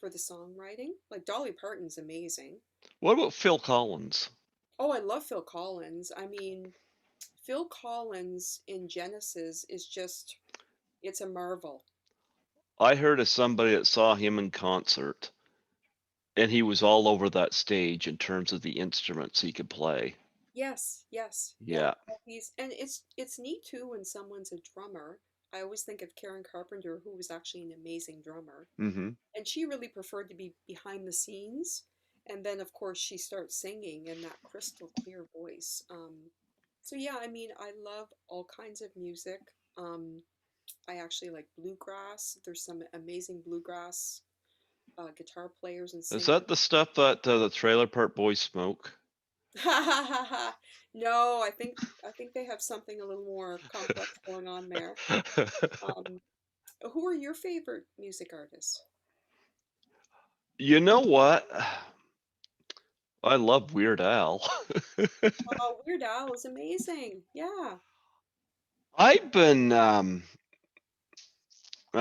B: for the songwriting. Like Dolly Parton's amazing.
A: What about Phil Collins?
B: Oh, I love Phil Collins. I mean, Phil Collins in Genesis is just, it's a marvel.
A: I heard of somebody that saw him in concert, and he was all over that stage in terms of the instruments he could play.
B: Yes, yes, yeah.
A: Yeah.
B: He's, and it's neat too when someone's a drummer. I always think of Karen Carpenter, who was actually an amazing drummer,
A: Hmm.
B: and she really preferred to be behind the scenes. And then, of course, she starts singing in that crystal clear voice. So yeah, I mean, I love all kinds of music. Um, I actually like bluegrass. There's some amazing bluegrass guitar players and
A: Is
B: singers.
A: that the stuff that the Trailer Park Boys smoke?
B: No, I think they have something a little more complex going on there. Um, who are your favorite music artists?
A: You know what? I love Weird Al.
B: Oh, Weird Al is amazing. Yeah.
A: I've been I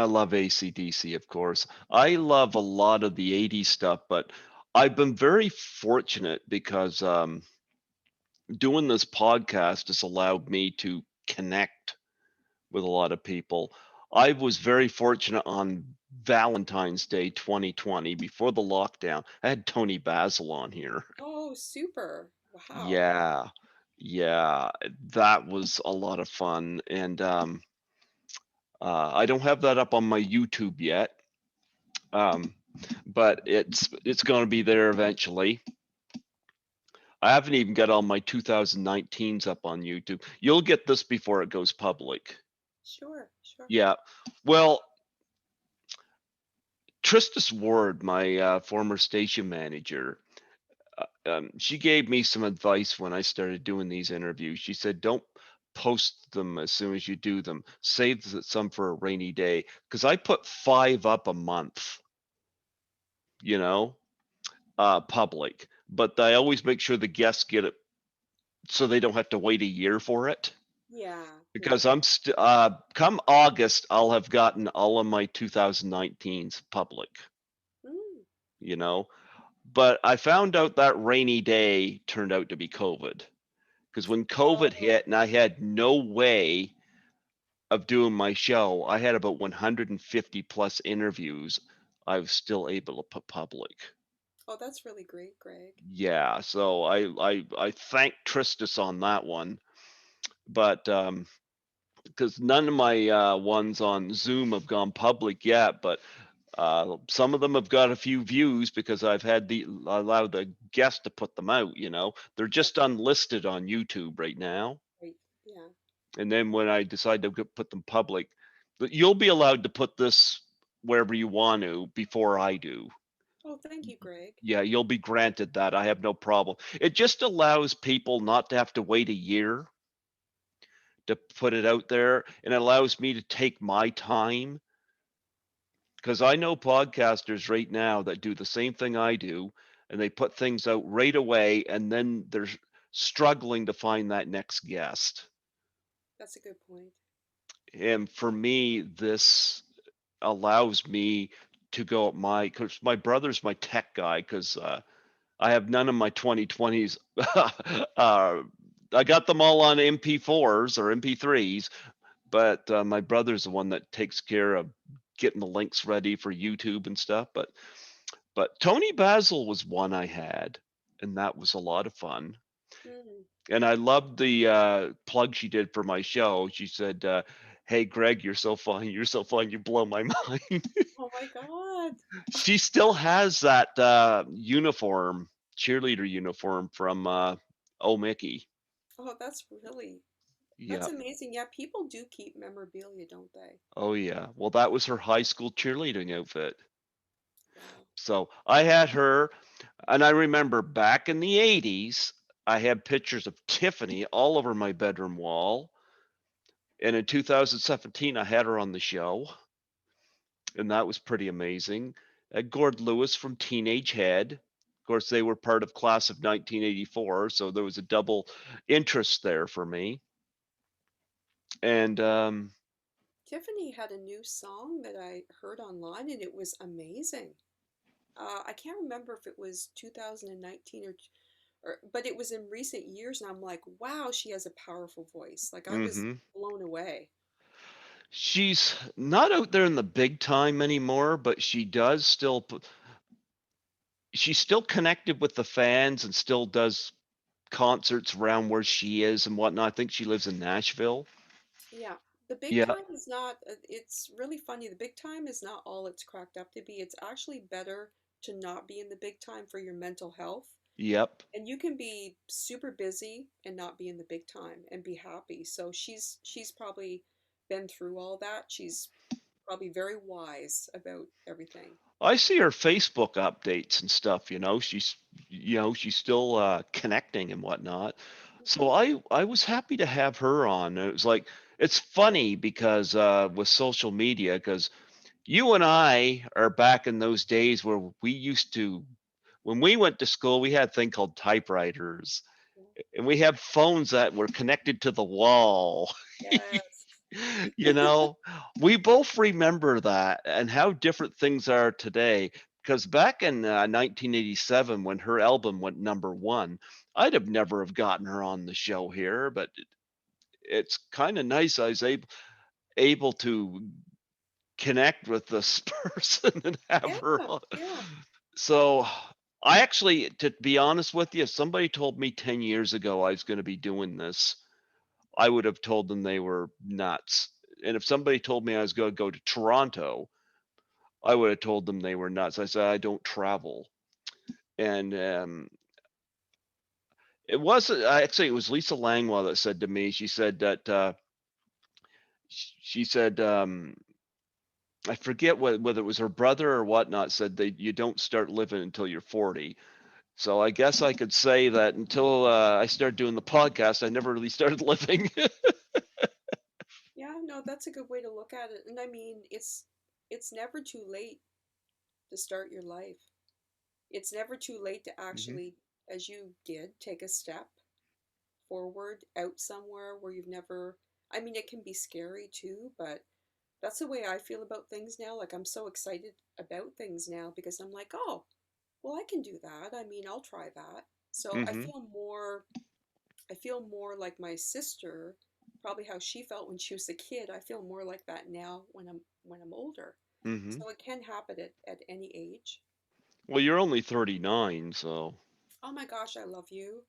A: love AC/DC, of course. I love a lot of the 80s stuff, but I've been very fortunate because doing this podcast has allowed me to connect with a lot of people. I was very fortunate on Valentine's Day 2020 before the lockdown. I had Tony Basil on here.
B: Oh, super. Wow.
A: Yeah. Yeah, that was a lot of fun. And I don't have that up on my YouTube yet. Um, but it's going to be there eventually. I haven't even got all my 2019s up on YouTube. You'll get this before it goes public.
B: Sure, sure.
A: Yeah. Well, Tristis Ward, my former station manager, she gave me some advice when I started doing these interviews. She said, "Don't post them as soon as you do them. Save some for a rainy day." Because I put 5 up a month, you know, public, but I always make sure the guests get it so they don't have to wait a year for it.
B: Yeah, yeah.
A: Because come August, I'll have gotten all of my 2019s public,
B: Mm.
A: you know. But I found out that rainy day turned out to be COVID. Because when COVID
B: Oh,
A: hit and I had no way of doing my show, I had about 150 plus interviews. I was still able to put public.
B: oh, that's really great, Greg.
A: Yeah, so I thank Tristis on that one, but because none of my ones on Zoom have gone public yet, but some of them have got a few views because I've had the allowed the guest to put them out. They're
B: That's
A: just unlisted on YouTube right now.
B: great. Yeah.
A: And then when I decide to put them public, you'll be allowed to put this wherever you want to before I do.
B: Oh, thank you, Greg.
A: Yeah, you'll be granted that. I have no problem. It just allows people not to have to wait a year to put it out there, and it allows me to take my time because I know podcasters right now that do the same thing I do, and they put things out right away, and then they're struggling to find that next guest.
B: That's a good point.
A: And for me, this allows me to go at because my brother's my tech guy because I have none of my 2020s. I got them all on MP4s or MP3s, but my brother's the one that takes care of getting the links ready for YouTube and stuff. But Tony Basil was one I had, and that was a lot of fun.
B: Mm.
A: And I loved the plug she did for my show. She said, "Hey, Greg, you're so fun. You're so fun. You blow my mind."
B: Oh my God.
A: She still has that uniform, cheerleader uniform from Oh Mickey.
B: Oh, that's
A: Yeah.
B: amazing. Yeah, people do keep memorabilia, don't they?
A: Oh yeah. Well, that was her high school cheerleading outfit.
B: Wow.
A: So I had her, and I remember back in the 80s, I had pictures of Tiffany all over my bedroom wall. And in 2017, I had her on the show, and that was pretty amazing. Gord Lewis from Teenage Head. Of course, they were part of class of 1984, so there was a double interest there for me. And
B: Tiffany had a new song that I heard online and it was amazing. I can't remember if it was 2019 or but it was in recent years, and I'm like, wow, she has a powerful voice. Like I was
A: Hmm.
B: blown away.
A: She's not out there in the big time anymore, but she does still. She's still connected with the fans and still does concerts around where she is and whatnot. I think she lives in Nashville.
B: Yeah. The big
A: Yeah,
B: time is not, it's really funny. The big time is not all it's cracked up to be. It's actually better to not be in the big time for your mental health.
A: yep.
B: And you can be super busy and not be in the big time and be happy. So she's probably been through all that. She's probably very wise about everything.
A: I see her Facebook updates and stuff, she's still connecting and whatnot.
B: Mhm.
A: So I was happy to have her on. It was like it's funny because with social media, because you and I are back in those days where we used to when we went to school, we had a thing called typewriters,
B: Yeah.
A: and we had phones that were connected to the wall.
B: Yes.
A: You know, we both remember that and how different things are today. Because back in 1987, when her album went number one, I'd have never have gotten her on the show here, but it's kind of nice I was able to connect with this person and have her
B: Yeah.
A: on.
B: Yeah.
A: So I actually, to be honest with you, if somebody told me 10 years ago I was going to be doing this, I would have told them they were nuts. And if somebody told me I was going to go to Toronto, I would have told them they were nuts. I said I don't travel, and it wasn't. Actually, it was Lisa Langwell that said to me. She said that she said I forget whether it was her brother or whatnot said that you don't start living until you're 40. So I guess I could say that until I started doing the podcast, I never really started living.
B: Yeah, no, that's a good way to look at it. And I mean, it's never too late to start your life. It's never too late to
A: Hmm.
B: actually, as you did, take a step forward out somewhere where you've never, I mean, it can be scary too, but that's the way I feel about things now. Like I'm so excited about things now because I'm like, oh, well, I can do that. I mean, I'll try that. So
A: Hmm.
B: I feel more like my sister, probably how she felt when she was a kid. I feel more like that now when I'm older.
A: Hmm.
B: So it can happen at any age.
A: Well, you're only 39, so
B: Oh my gosh, I love you.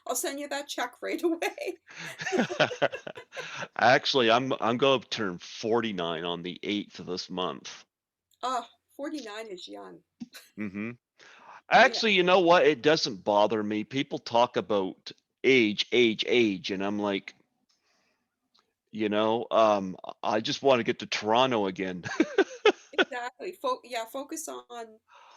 B: I'll send you that check right away.
A: actually, I'm going to turn 49 on the 8th of this month.
B: Ah, 49 is young.
A: Hmm.
B: Yeah.
A: Actually, you know what? It doesn't bother me. People talk about age, and I'm like, I just want to get to Toronto again.
B: Exactly. Yeah, focus on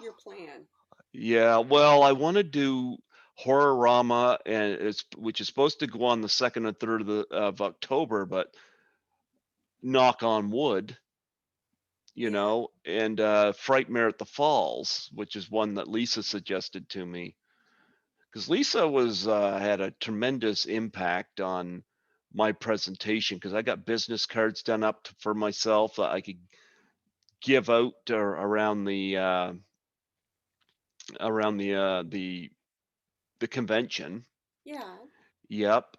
B: your plan.
A: Yeah, well, I want to do Horrorama, and it's which is supposed to go on the second and third of October, but knock on wood,
B: Yeah.
A: and Frightmare at the Falls, which is one that Lisa suggested to me, because Lisa was had a tremendous impact on my presentation because I got business cards done up for myself that I could give out around the convention.
B: Yeah.
A: Yep,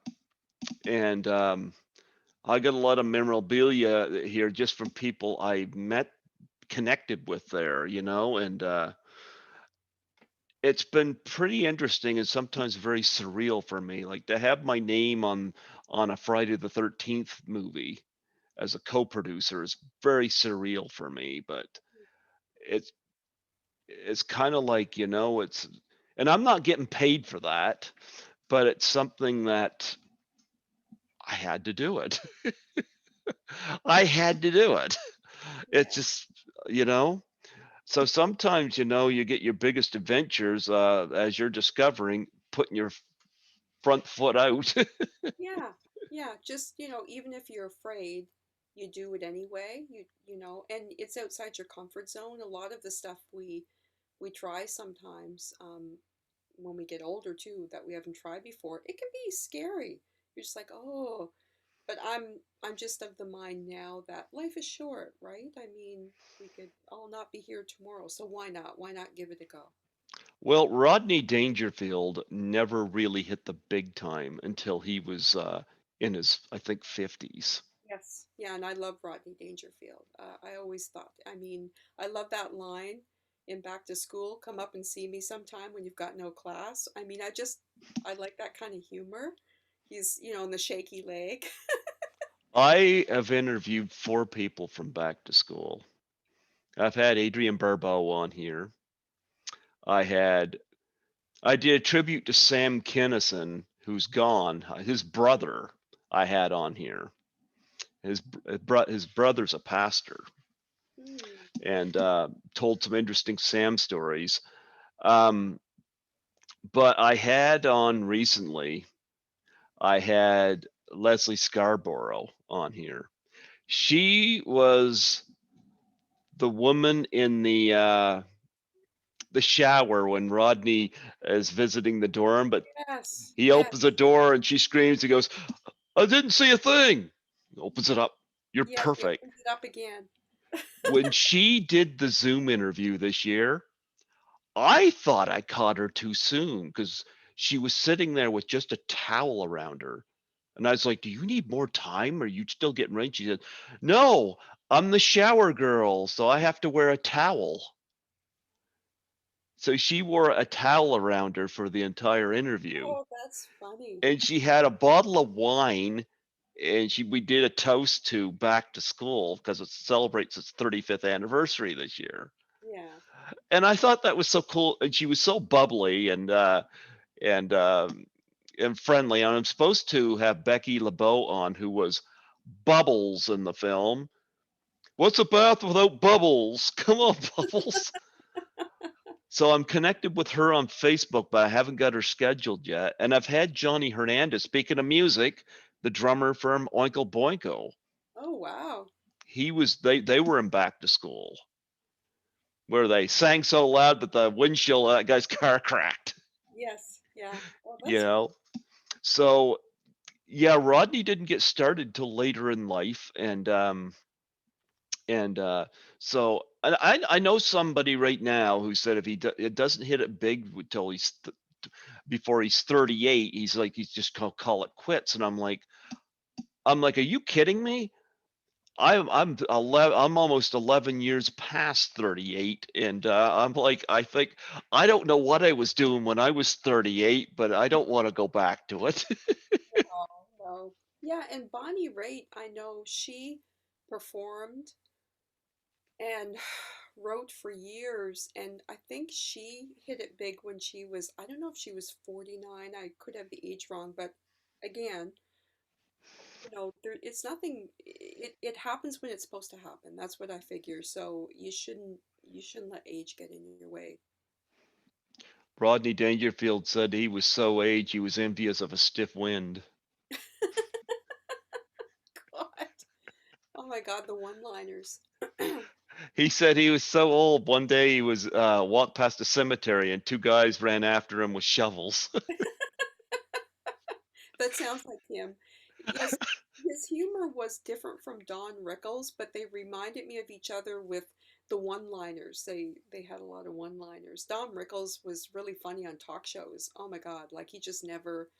A: and I got a lot of memorabilia here just from people I met, connected with there, and it's been pretty interesting and sometimes very surreal for me. Like to have my name on a Friday the 13th movie as a co-producer is very surreal for me, but it's it's kind of like, it's and I'm not getting paid for that, but it's something that I had to do it. I had to do it. It's
B: Yeah.
A: just, you know, so sometimes, you get your biggest adventures as you're discovering, putting your front foot out.
B: Yeah. Yeah. Just, even if you're afraid, you do it anyway. And it's outside your comfort zone. A lot of the stuff we try sometimes, when we get older too, that we haven't tried before, it can be scary. You're just like, oh. But I'm just of the mind now that life is short, right? I mean, we could all not be here tomorrow, so why not? Why not give it a go?
A: Well, Rodney Dangerfield never really hit the big time until he was in his, I think, 50s.
B: Yes. Yeah, and I love Rodney Dangerfield. I always thought, I mean, I love that line in Back to School, come up and see me sometime when you've got no class. I mean, I like that kind of humor. He's, in the shaky leg.
A: I have interviewed four people from Back to School. I've had Adrian Barbeau on here. I had I did a tribute to Sam Kinison, who's gone. His brother I had on here. His brother's a pastor,
B: Hmm.
A: and told some interesting Sam stories. Um, but I had on recently. I had Leslie Scarborough on here. She was the woman in the shower when Rodney is visiting the dorm, but
B: Yes.
A: he
B: Yes.
A: opens the door and she screams. He goes, "I didn't see a thing." Opens it up. You're
B: Yes, he
A: perfect.
B: opens it up again.
A: When she did the Zoom interview this year, I thought I caught her too soon because she was sitting there with just a towel around her. And I was like, "Do you need more time? Or are you still getting ready?" She said, "No, I'm the shower girl, so I have to wear a towel." So she wore a towel around her for the entire interview.
B: Oh, that's funny.
A: And she had a bottle of wine, and we did a toast to Back to School because it celebrates its 35th anniversary this year.
B: Yeah.
A: And I thought that was so cool. And she was so bubbly and and friendly. And I'm supposed to have Becky LeBeau on, who was Bubbles in the film. What's a bath without bubbles? Come on, Bubbles. So I'm connected with her on Facebook, but I haven't got her scheduled yet. And I've had Johnny Hernandez, speaking of music, the drummer from Oinko Boinko.
B: Oh, wow.
A: They were in Back to School, where they sang so loud that the windshield of that guy's car cracked.
B: Yes. Yeah. Oh,
A: You
B: that's
A: know? So yeah, Rodney didn't get started till later in life, and so I know somebody right now who said if it doesn't hit it big until before he's 38, he's just gonna call it quits. And I'm like, are you kidding me? I'm almost 11 years past 38, and I'm like, I think I don't know what I was doing when I was 38, but I don't want to go back to it.
B: no, no. Yeah, and Bonnie Raitt, I know she performed and wrote for years, and I think she hit it big when she was, I don't know if she was 49, I could have the age wrong, but again, it's nothing, it happens when it's supposed to happen. That's what I figure. So you shouldn't let age get in your way.
A: Rodney Dangerfield said he was so aged he was envious of a stiff wind.
B: God. Oh my God, the one-liners.
A: He said he was so old. One day he was walked past a cemetery and two guys ran after him with shovels.
B: That sounds like him. Yes, his humor was different from Don Rickles, but they reminded me of each other with the one-liners. They had a lot of one-liners. Don Rickles was really funny on talk shows. Oh my God, like he just never,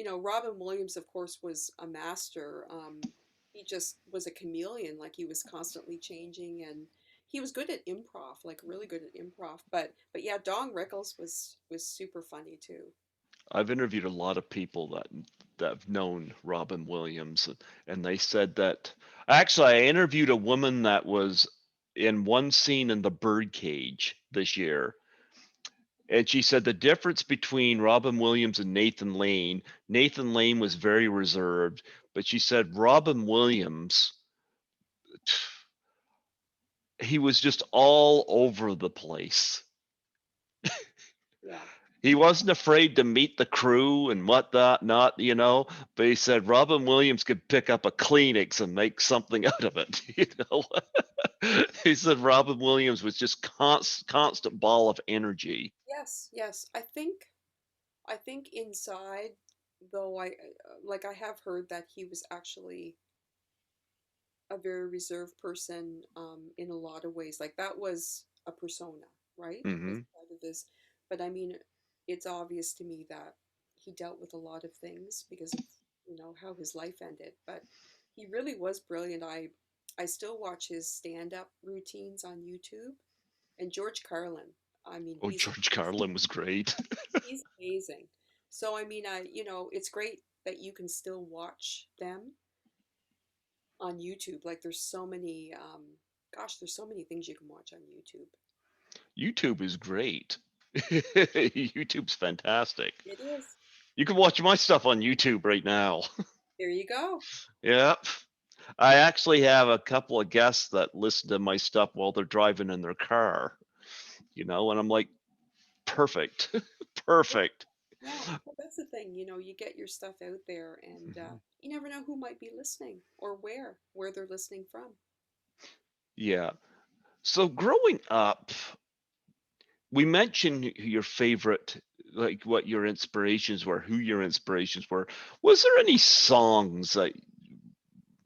B: Robin Williams, of course, was a master. He just was a chameleon, like he was constantly changing, and he was good at improv, like really good at improv. But yeah, Don Rickles was super funny too.
A: I've interviewed a lot of people that have known Robin Williams, and they said that. Actually, I interviewed a woman that was in one scene in the Birdcage this year, and she said the difference between Robin Williams and Nathan Lane. Nathan Lane was very reserved, but she said Robin Williams, he was just all over the place.
B: Yeah.
A: He wasn't afraid to meet the crew and whatnot, not. But he said Robin Williams could pick up a Kleenex and make something out of it. He said Robin Williams was just constant ball of energy.
B: Yes, yes. I think inside though like I have heard that he was actually a very reserved person in a lot of ways. Like that was a persona, right? Was
A: Hmm.
B: part of his. But I mean, it's obvious to me that he dealt with a lot of things because of how his life ended. But he really was brilliant. I still watch his stand up routines on YouTube. And George Carlin, I mean,
A: Oh, George Carlin was great.
B: he's amazing. So I mean, it's great that you can still watch them on YouTube. Like there's so many gosh, there's so many things you can watch on YouTube.
A: YouTube is great. YouTube's fantastic.
B: It is.
A: You can watch my stuff on YouTube right now.
B: There you go.
A: Yep. I actually have a couple of guests that listen to my stuff while they're driving in their car, and I'm like, perfect.
B: Yeah.
A: Perfect.
B: Yeah. Well, that's the thing, you get your stuff out there and
A: Mhm.
B: you never know who might be listening or where they're listening from.
A: Yeah. So growing up, we mentioned your favorite, like what your inspirations were, who your inspirations were. Was there any songs that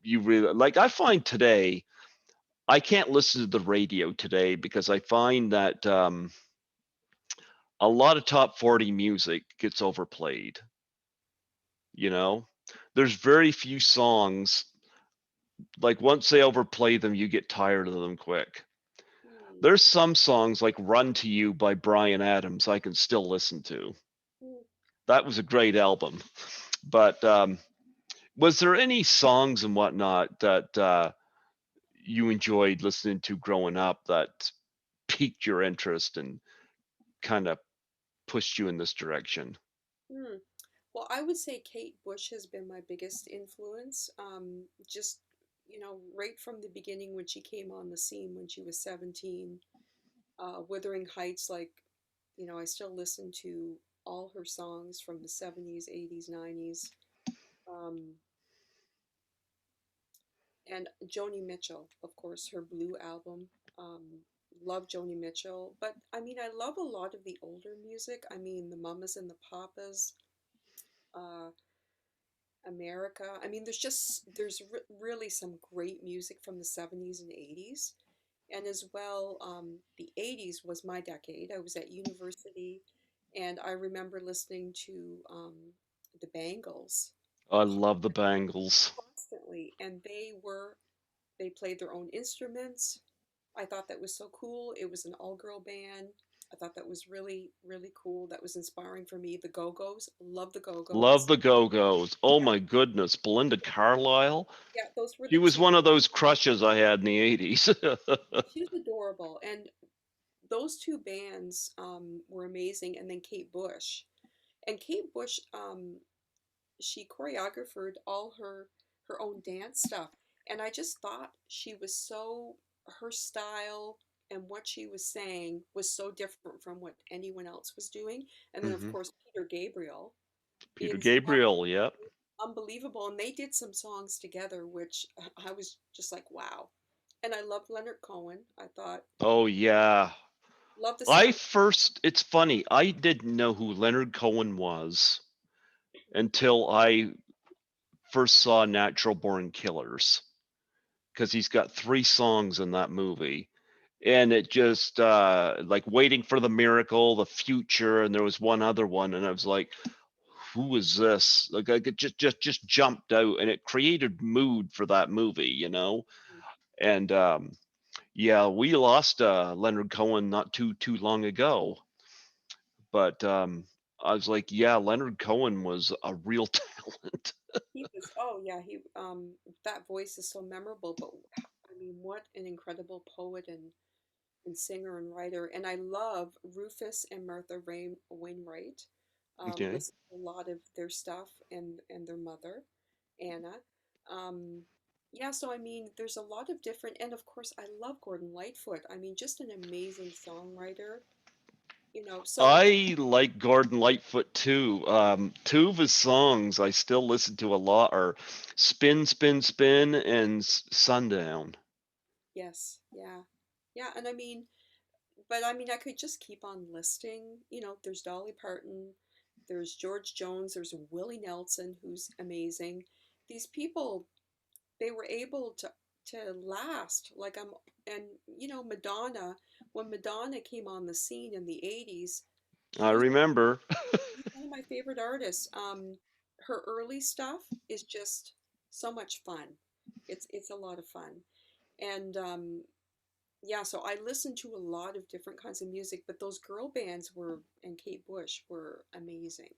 A: you really like? I find today, I can't listen to the radio today because I find that a lot of top 40 music gets overplayed, you know? There's very few songs, like once they overplay them, you get tired of them quick.
B: Hmm.
A: There's some songs like Run to You by Bryan Adams I can still listen to.
B: Hmm.
A: That was a great album. But was there any songs and whatnot that you enjoyed listening to growing up that piqued your interest and kind of pushed you in this direction?
B: Hmm. Well, I would say Kate Bush has been my biggest influence. Just, right from the beginning when she came on the scene when she was 17, Wuthering Heights, like, I still listen to all her songs from the 70s, 80s, 90s. Um, and Joni Mitchell, of course, her Blue album. Um, love Joni Mitchell. But I mean, I love a lot of the older music. I mean, the Mamas and the Papas, uh, America. I mean, there's really some great music from the 70s and 80s. And as well, the 80s was my decade. I was at university and I remember listening to the Bangles
A: I love the Bangles.
B: constantly. And they played their own instruments. I thought that was so cool. It was an all-girl band. I thought that was really, really cool. That was inspiring for me. The Go-Go's, love the
A: Love
B: Go-Go's.
A: the Go-Go's. Oh
B: Yeah,
A: my goodness, Belinda Carlisle.
B: yeah, those were
A: She
B: the
A: was
B: two.
A: one of those crushes I had in the 80s.
B: She was adorable, and those two bands were amazing. And then Kate Bush, and Kate Bush, she choreographed all her own dance stuff, and I just thought she was so her style and what she was saying was so different from what anyone else was doing. And then of
A: Hmm.
B: course Peter Gabriel
A: Peter
B: is
A: Gabriel, yep.
B: unbelievable, and they did some songs together which I was just like wow. And I loved Leonard Cohen. I thought
A: Oh yeah.
B: love the
A: I
B: sound.
A: first, it's funny, I didn't know who Leonard Cohen was until I first saw Natural Born Killers because he's got three songs in that movie. And it just like Waiting for the Miracle, The Future, and there was one other one, and I was like, who is this? Like I could just jumped out, and it created mood for that movie. And yeah, we lost Leonard Cohen not too long ago, but I was like, yeah, Leonard Cohen was a real talent.
B: He was, oh yeah, that voice is so memorable, but I mean, what an incredible poet and singer and writer. And I love Rufus and Martha Wainwright.
A: Okay.
B: Listen to a lot of their stuff and their mother, Anna. Um, yeah, so I mean, there's a lot of different, and of course, I love Gordon Lightfoot. I mean, just an amazing songwriter. So
A: I like Gordon Lightfoot too. Two of his songs I still listen to a lot are Spin, Spin, Spin and Sundown.
B: yes, yeah, yeah, and I mean, but I mean, I could just keep on listing. There's Dolly Parton, There's George Jones. There's Willie Nelson, who's amazing. These people, they were able to last. Like I'm, and Madonna. When Madonna came on the scene in the '80s,
A: I
B: she's
A: remember.
B: she's one of my favorite artists. Her early stuff is just so much fun. It's a lot of fun, and yeah. So I listened to a lot of different kinds of music, but those girl bands were and Kate Bush were amazing.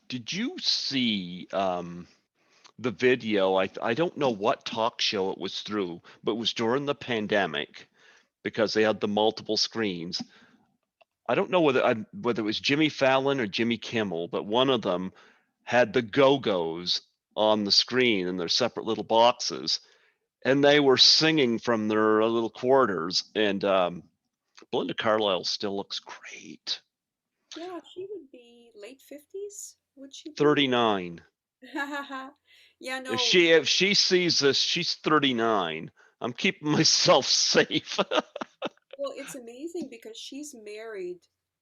A: Did you see the video? I don't know what talk show it was through, but it was during the pandemic because they had the multiple screens. I don't know whether it was Jimmy Fallon or Jimmy Kimmel, but one of them had the Go-Go's on the screen in their separate little boxes, and they were singing from their little quarters. And Belinda Carlisle still looks great.
B: Yeah, she would be late 50s, would she be?
A: 39.
B: Yeah,
A: If
B: no.
A: she sees this, she's 39. I'm keeping myself safe.
B: Well, it's amazing because she's married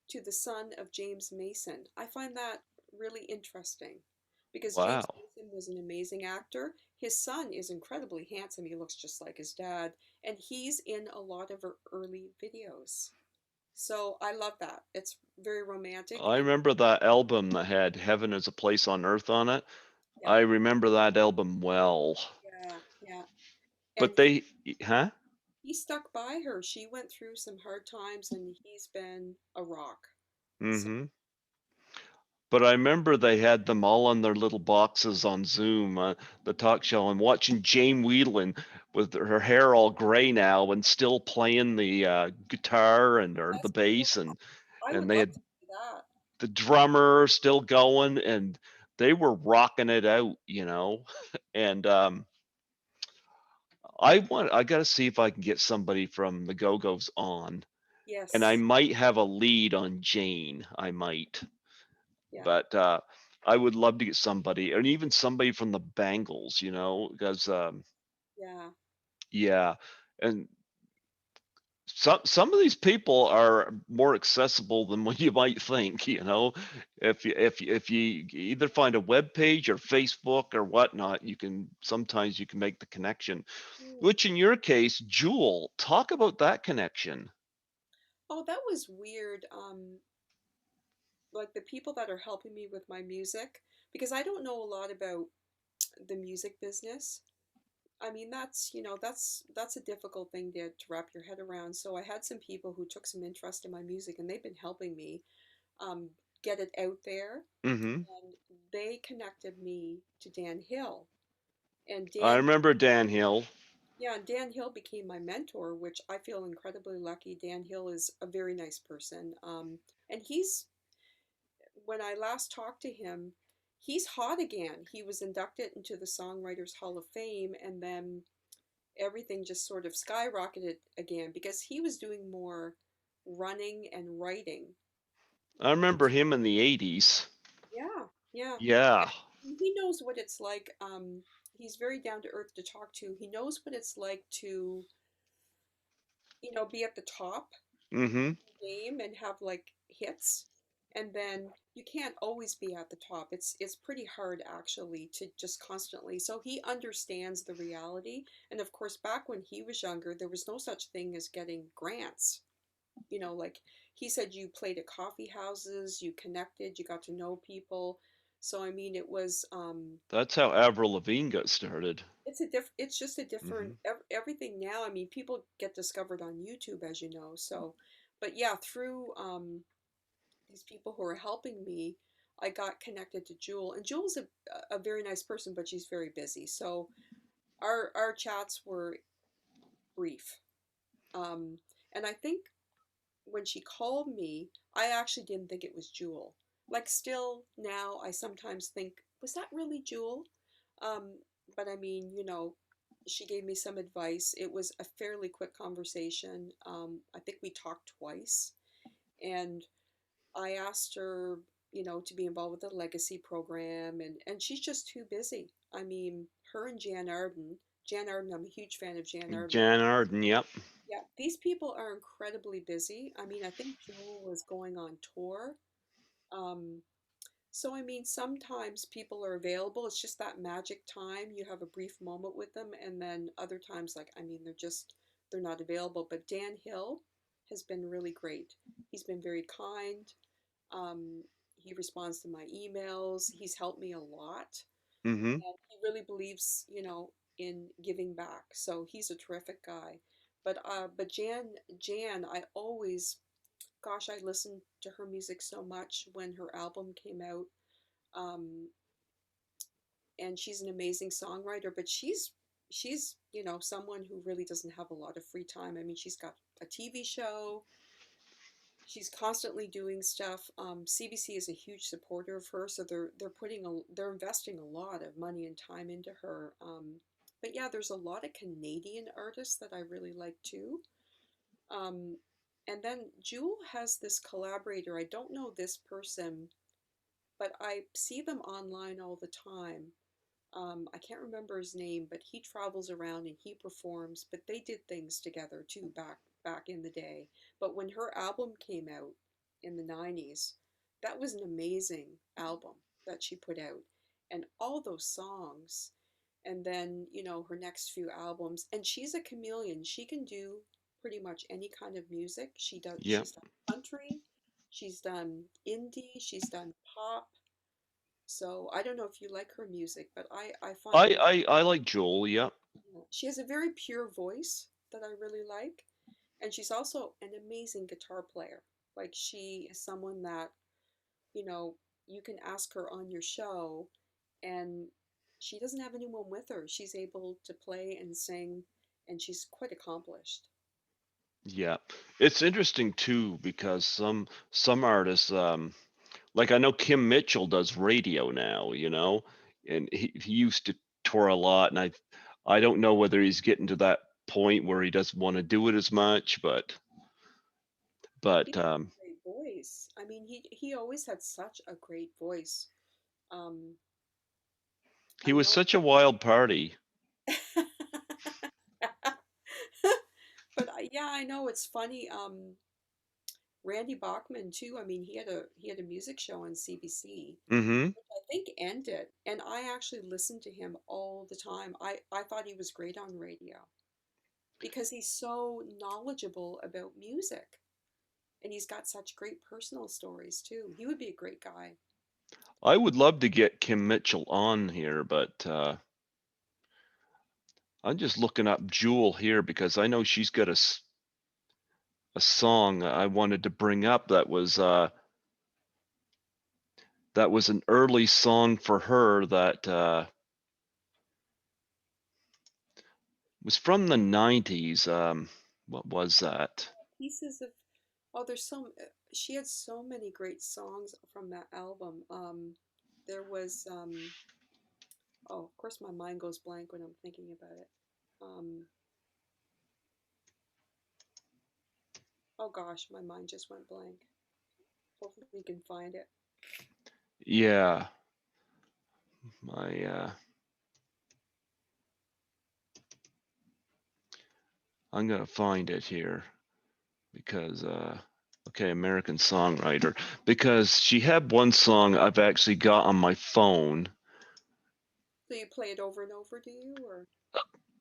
B: to the son of James Mason. I find that really interesting because James
A: Wow.
B: Mason was an amazing actor. His son is incredibly handsome. He looks just like his dad, and he's in a lot of her early videos. So I love that. It's very romantic
A: I
B: and
A: remember that album that had Heaven is a Place on Earth on it.
B: yeah,
A: I remember that album well.
B: yeah, yeah. And
A: But they, huh?
B: he stuck by her. She went through some hard times and he's been a rock. So,
A: Mm-hmm. But I remember they had them all on their little boxes on Zoom, the talk show, and watching Jane Whelan with her hair all gray now and still playing the guitar and or the
B: that's cool.
A: bass,
B: I
A: and
B: would
A: they
B: love
A: had
B: to do that.
A: the drummer still going, and they were rocking it out. And I got to see if I can get somebody from the Go-Go's on, and I
B: Yes.
A: might have a lead on Jane. I might.
B: Yeah.
A: But I would love to get somebody, and even somebody from the Bangles, because
B: Yeah.
A: yeah, and some of these people are more accessible than what you might think. If you either find a web page or Facebook or whatnot, sometimes you can make the connection.
B: Mm.
A: Which in your case, Jewel, talk about that connection.
B: Oh, that was weird. Like the people that are helping me with my music, because I don't know a lot about the music business. I mean, that's a difficult thing to wrap your head around. So I had some people who took some interest in my music, and they've been helping me um, get it out there.
A: Hmm.
B: And they connected me to Dan Hill, and
A: I
B: Dan,
A: remember Dan Hill.
B: yeah, Dan Hill became my mentor, which I feel incredibly lucky. Dan Hill is a very nice person, and when I last talked to him, he's hot again. He was inducted into the Songwriters Hall of Fame, and then everything just sort of skyrocketed again because he was doing more running and writing.
A: I remember him in the 80s.
B: Yeah, yeah.
A: Yeah.
B: He knows what it's like. He's very down to earth to talk to. He knows what it's like to, be at the top
A: Hmm.
B: game and have like hits, and then you can't always be at the top. It's pretty hard actually to just constantly. So he understands the reality. And of course, back when he was younger, there was no such thing as getting grants. Like he said, you played at coffee houses, you connected, you got to know people. So I mean, it was
A: That's how Avril Lavigne got started.
B: it's just a different
A: Hmm.
B: everything now. I mean, people get discovered on YouTube, as you know. So, but yeah, through these people who are helping me, I got connected to Jewel, and Jewel's a very nice person, but she's very busy. So our chats were brief, um, and I think when she called me, I actually didn't think it was Jewel. Like still now, I sometimes think, was that really Jewel? Um, but I mean, she gave me some advice. It was a fairly quick conversation. I think we talked twice, and I asked her, to be involved with the legacy program, and she's just too busy. I mean, her and Jan Arden, I'm a huge fan of Jan Arden.
A: Jan Arden, yep.
B: Yeah, these people are incredibly busy. I mean, I think Jewel was going on tour. Um, So, I mean, sometimes people are available. It's just that magic time. You have a brief moment with them, and then other times, like, I mean, they're not available. But Dan Hill has been really great. He's been very kind. Um, he responds to my emails. He's helped me a lot,
A: Mm-hmm.
B: and he really believes, in giving back. So he's a terrific guy. But Jan, I always, gosh, I listened to her music so much when her album came out. Um, and she's an amazing songwriter, but she's someone who really doesn't have a lot of free time. I mean, she's got a TV show. She's constantly doing stuff. CBC is a huge supporter of her, so they're investing a lot of money and time into her. But yeah, there's a lot of Canadian artists that I really like too. Um, and then Jewel has this collaborator. I don't know this person, but I see them online all the time. I can't remember his name, but he travels around and he performs. But they did things together too back in the day. But when her album came out in the '90s, that was an amazing album that she put out, and all those songs. And then her next few albums, and she's a chameleon. She can do pretty much any kind of music.
A: Yeah.
B: She's done country, she's done indie, she's done pop. So I don't know if you like her music, but I find her,
A: I like Joel. Yeah.
B: she has a very pure voice that I really like. And she's also an amazing guitar player. Like she is someone that, you know, you can ask her on your show and she doesn't have anyone with her. She's able to play and sing and she's quite accomplished.
A: Yeah. It's interesting too because some artists like I know Kim Mitchell does radio now, and he used to tour a lot, and I don't know whether he's getting to that point where he doesn't want to do it as much,
B: He
A: but
B: has a great voice. I mean, he always had such a great voice. Um,
A: he
B: I
A: was
B: know.
A: such a wild party.
B: But yeah, I know it's funny. Randy Bachman too. I mean, he had a music show on CBC,
A: Mm-hmm.
B: which I think ended, and I actually listened to him all the time. I thought he was great on radio because he's so knowledgeable about music, and he's got such great personal stories too. He would be a great guy.
A: I would love to get Kim Mitchell on here, but I'm just looking up Jewel here because I know she's got a song I wanted to bring up that was an early song for her that was from the 90s. What was that?
B: Pieces of there's so she had so many great songs from that album. There was oh, of course, my mind goes blank when I'm thinking about it. Um, oh gosh, my mind just went blank. Hopefully, we can find it.
A: Yeah, my I'm gonna find it here because okay, American songwriter, because she had one song I've actually got on my phone.
B: So you play it over and over, do you? Or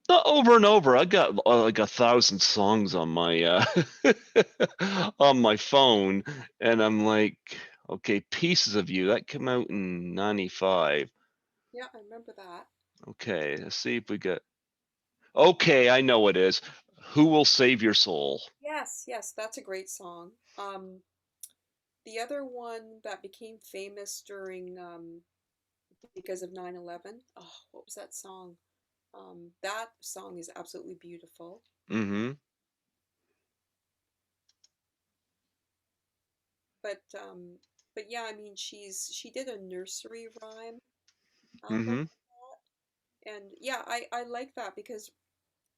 A: Not over and over. I got like 1,000 songs on my on my phone, and I'm like, okay, Pieces of You that came out in '95.
B: yeah, I remember that.
A: Okay, let's see if we get. Okay, I know it is. Who Will Save Your Soul?
B: Yes, yes, that's a great song. The other one that became famous during because of 9/11. Oh, what was that song? That song is absolutely beautiful.
A: Mm-hmm.
B: But um, but yeah, I mean, she did a nursery rhyme album,
A: Mm-hmm.
B: and yeah, I like that because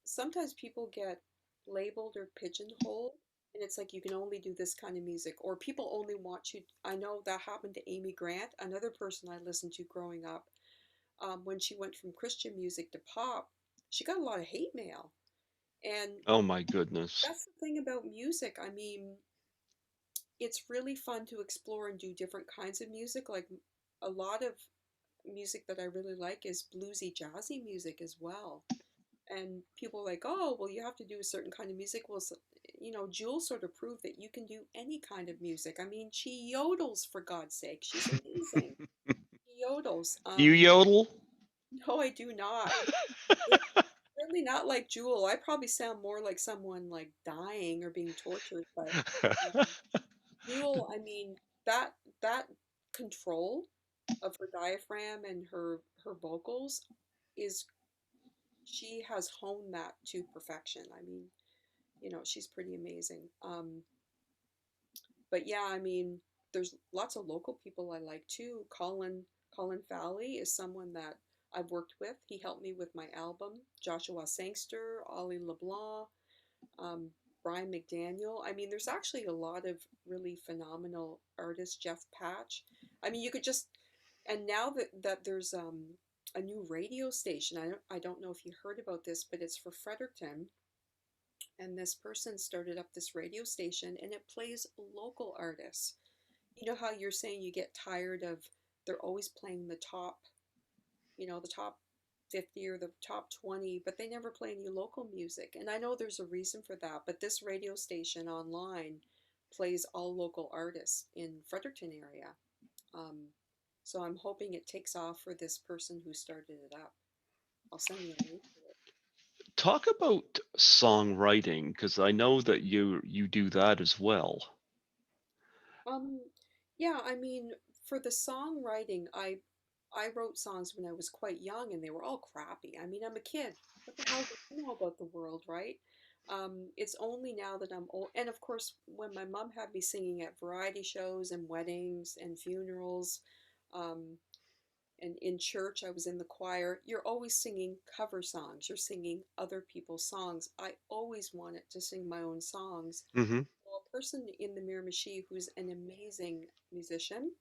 B: sometimes people get labeled or pigeonholed, and it's like you can only do this kind of music, or people only want you. I know that happened to Amy Grant, another person I listened to growing up. When she went from Christian music to pop, she got a lot of hate mail, and
A: Oh my goodness.
B: that's the thing about music. I mean, it's really fun to explore and do different kinds of music. Like a lot of music that I really like is bluesy, jazzy music as well. And people are like, oh, well, you have to do a certain kind of music. Well, Jewel sort of proved that you can do any kind of music. I mean, she yodels for God's sake. She's amazing. She yodels.
A: You yodel?
B: No, I do not. It's certainly not like Jewel. I probably sound more like someone like dying or being tortured, but um, Jewel, I mean, that that control of her diaphragm and her vocals is she has honed that to perfection. I mean, she's pretty amazing. But yeah, I mean, there's lots of local people I like too. Colin Falley is someone that I've worked with. He helped me with my album. Joshua Sangster, Ollie LeBlanc, um, Brian McDaniel. I mean, there's actually a lot of really phenomenal artists. Jeff Patch. I mean, you could just and now that there's a new radio station. I don't know if you heard about this, but it's for Fredericton, and this person started up this radio station, and it plays local artists. You know how you're saying you get tired of they're always playing the top 50 or the top 20, but they never play any local music. And I know there's a reason for that, but this radio station online plays all local artists in Fredericton area. Um, so I'm hoping it takes off for this person who started it up. I'll send you a link to it.
A: Talk about songwriting, because I know that you do that as well.
B: Um, yeah, I mean, for the songwriting, I wrote songs when I was quite young, and they were all crappy. I mean, I'm a kid. What the hell do I know about the world, right? It's only now that I'm old, and of course, when my mom had me singing at variety shows and weddings and funerals, um, and in church, I was in the choir. You're always singing cover songs. You're singing other people's songs. I always wanted to sing my own songs.
A: Hmm.
B: Well, a person in the Miramichi who's an amazing musician.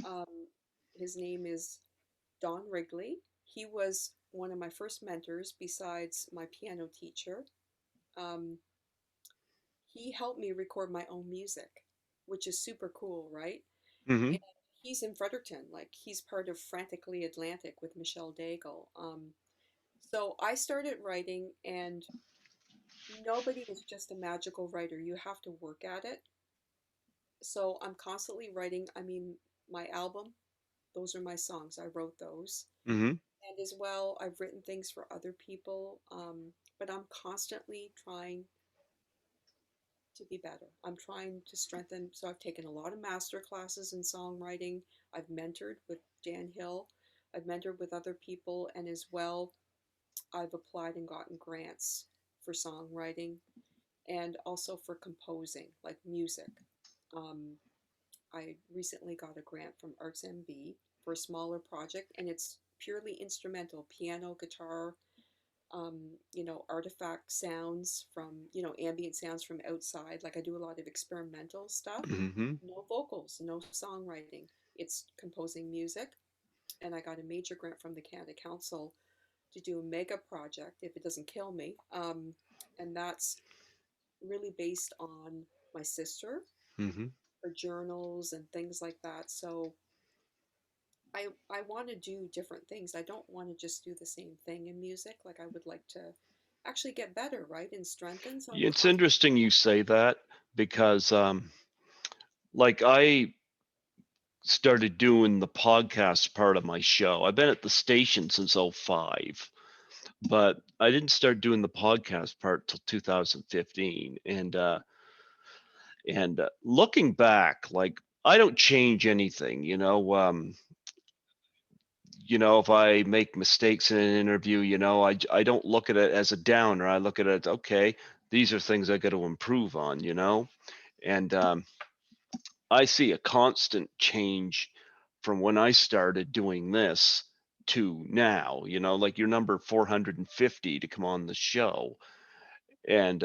B: Um, his name is Don Wrigley. He was one of my first mentors besides my piano teacher. Um, he helped me record my own music, which is super cool, right?
A: Hmm.
B: And he's in Fredericton, like he's part of Frantically Atlantic with Michelle Daigle. So I started writing, and nobody is just a magical writer. You have to work at it. So I'm constantly writing. I mean, my album, those are my songs. I wrote those.
A: Hmm.
B: And as well, I've written things for other people. But I'm constantly trying to be better. I'm trying to strengthen. So I've taken a lot of master classes in songwriting. I've mentored with Dan Hill. I've mentored with other people. And as well, I've applied and gotten grants for songwriting and also for composing, like music. Um, I recently got a grant from Arts MB for a smaller project, and it's purely instrumental piano, guitar, artifact sounds from, ambient sounds from outside. Like I do a lot of experimental stuff.
A: Hmm.
B: No vocals, no songwriting. It's composing music. And I got a major grant from the Canada Council to do a mega project if it doesn't kill me. And that's really based on my sister,
A: Hmm.
B: her journals and things like that. So I want to do different things. I don't want to just do the same thing in music. Like I would like to actually get better, right? And strengthen. So I'm
A: It's
B: constantly,
A: interesting you say that because, like, I started doing the podcast part of my show. I've been at the station since '05, but I didn't start doing the podcast part till 2015. And looking back, like, I don't change anything, if I make mistakes in an interview, I don't look at it as a downer. I look at it, okay, these are things I got to improve on, and I see a constant change from when I started doing this to now, like your number 450 to come on the show. And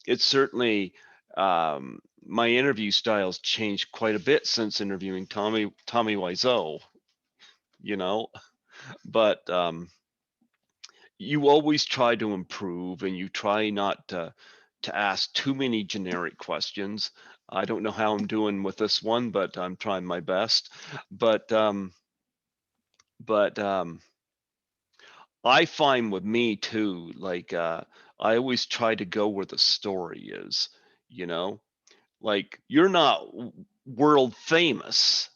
A: it's certainly, my interview styles changed quite a bit since interviewing Tommy Wiseau, you know, but you always try to improve, and you try not to ask too many generic questions. I don't know how I'm doing with this one, but I'm trying my best. But but I find with me too, like I always try to go where the story is, you know? Like you're not world famous,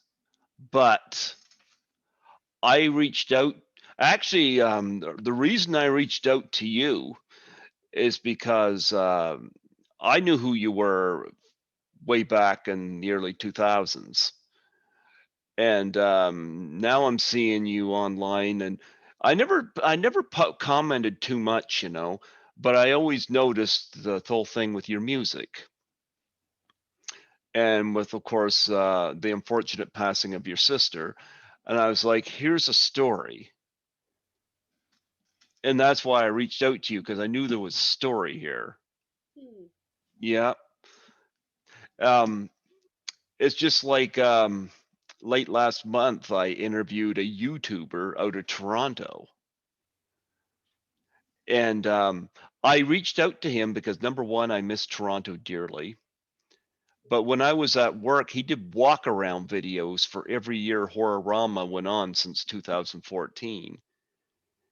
A: but I reached out. Actually, the reason I reached out to you is because I knew who you were way back in the early 2000s, and now I'm seeing you online, and I never commented too much, but I always noticed the whole thing with your music, and with, of course, the unfortunate passing of your sister, and I was like, here's a story. And that's why I reached out to you because I knew there was a story here.
B: Hmm.
A: Yeah. Um, it's just like late last month, I interviewed a YouTuber out of Toronto. And I reached out to him because number one, I miss Toronto dearly. But when I was at work, he did walk around videos for every year Horrorama went on since 2014.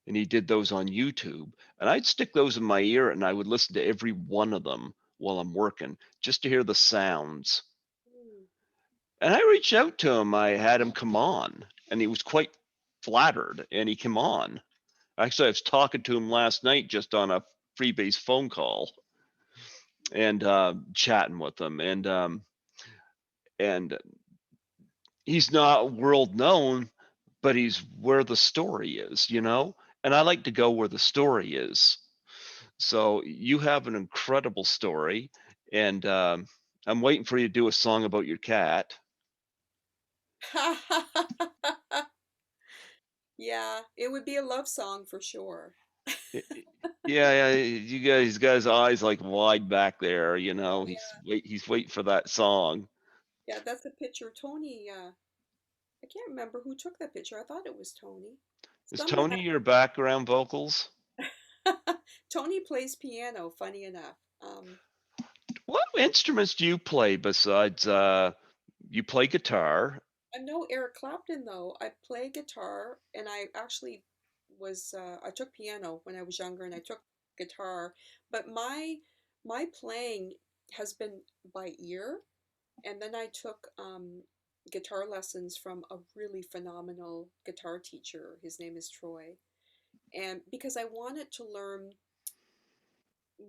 A: And he did those on YouTube. And I'd stick those in my ear and I would listen to every one of them while I'm working just to hear the sounds.
B: Hmm.
A: And I reached out to him. I had him come on, and he was quite flattered, and he came on. Actually, I was talking to him last night just on a freebase phone call and chatting with him, and he's not world known, but he's where the story is. And I like to go where the story is. So you have an incredible story, and I'm waiting for you to do a song about your cat.
B: Yeah, it would be a love song for sure.
A: Yeah, yeah, you guys, he's got his eyes like wide back there. He's
B: Yeah,
A: he's waiting for that song.
B: yeah, that's a picture. Tony, I can't remember who took that picture. I thought it was Tony.
A: Is
B: Someone
A: Tony your background vocals?
B: Tony plays piano, funny enough.
A: What instruments do you play besides you play guitar?
B: I know Eric Clapton though. I play guitar and I actually I took piano when I was younger and I took guitar, but my playing has been by ear, and then I took guitar lessons from a really phenomenal guitar teacher. His name is Troy. And because I wanted to learn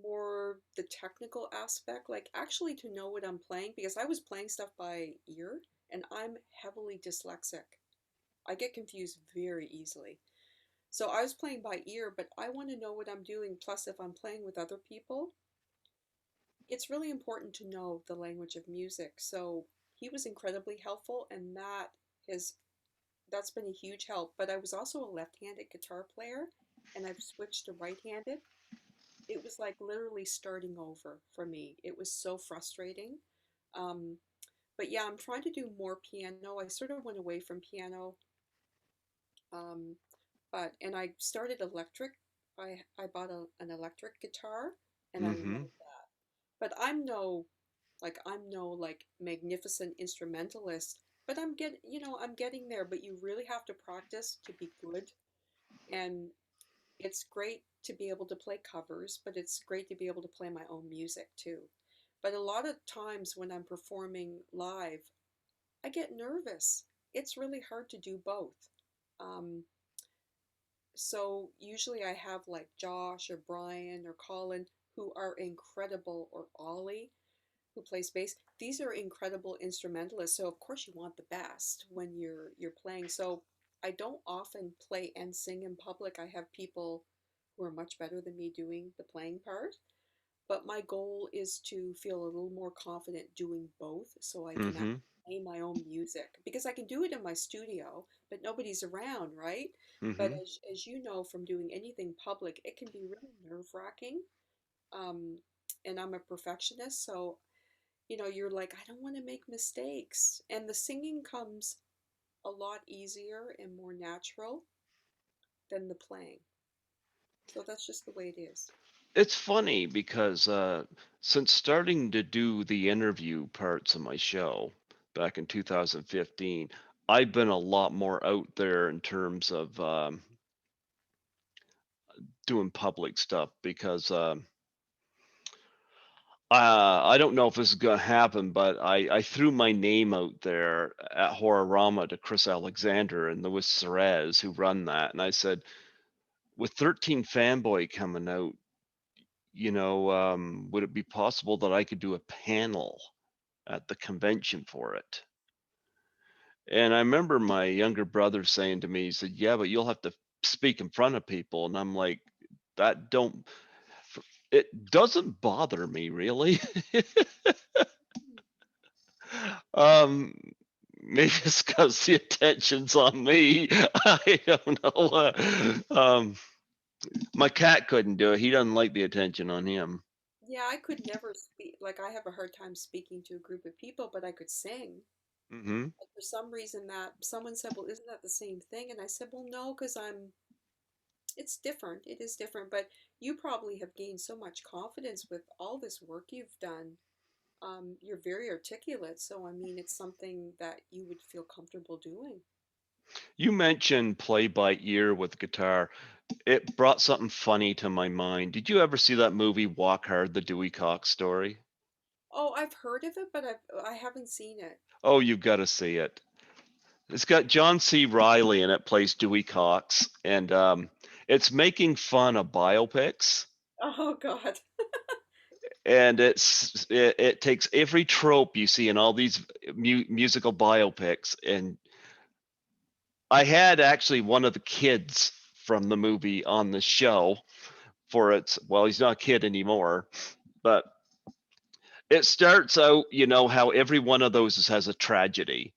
B: more the technical aspect, like actually to know what I'm playing, because I was playing stuff by ear and I'm heavily dyslexic. I get confused very easily. So I was playing by ear, but I want to know what I'm doing. Plus, if I'm playing with other people, it's really important to know the language of music. So he was incredibly helpful, and has that's been a huge help. But I was also a left-handed guitar player, and I've switched to right-handed. It was like literally starting over for me. It was so frustrating. Um, but yeah, I'm trying to do more piano. I sort of went away from piano, um, and I started electric. I bought an electric guitar, and I
A: Mm-hmm.
B: love that. But I'm no like magnificent instrumentalist. But I'm getting there. But you really have to practice to be good, and it's great to be able to play covers, but it's great to be able to play my own music too. But a lot of times when I'm performing live, I get nervous. It's really hard to do both. Um, so usually I have like Josh or Brian or Colin who are incredible, or Ollie who plays bass. These are incredible instrumentalists. So of course you want the best when you're playing. So I don't often play and sing in public. I have people who are much better than me doing the playing part. But my goal is to feel a little more confident doing both so I can
A: Mm-hmm.
B: actually play my own music, because I can do it in my studio, but nobody's around, right? But
A: Mm-hmm.
B: as you know from doing anything public, it can be really nerve-wracking. Um, and I'm a perfectionist, so you're like, I don't want to make mistakes. And the singing comes a lot easier and more natural than the playing. So that's just the way it is.
A: it's funny because since starting to do the interview parts of my show back in 2015, I've been a lot more out there in terms of doing public stuff because I don't know if this is going to happen, but I threw my name out there at Horrorama to Chris Alexander and Louis Cerez, who run that. And I said, with 13 Fanboy coming out, would it be possible that I could do a panel at the convention for it? And I remember my younger brother saying to me, he said, "Yeah, but you'll have to speak in front of people." And I'm like, that don't, it doesn't bother me really. um, Maybe it's because the attention's on me. I don't know. My cat couldn't do it. He doesn't like the attention on him.
B: Yeah, I could never speak. Like, I have a hard time speaking to a group of people, but I could sing.
A: Hmm.
B: And for some reason, that someone said, "Well, isn't that the same thing?" And I said, "Well, no, because it's different. It is different." But you probably have gained so much confidence with all this work you've done. You're very articulate, so I mean, it's something that you would feel comfortable doing.
A: You mentioned play by ear with guitar. It brought something funny to my mind. Did you ever see that movie Walk Hard, the Dewey Cox story?
B: Oh, I've heard of it, but I haven't seen it.
A: Oh, you've got to see it. It's got John C. Riley in it, plays Dewey Cox, and it's making fun of biopics.
B: Oh God.
A: And it takes every trope you see in all these musical biopics. And I had actually one of the kids from the movie on the show for its, well, he's not a kid anymore, but it starts out, how every one of those has a tragedy.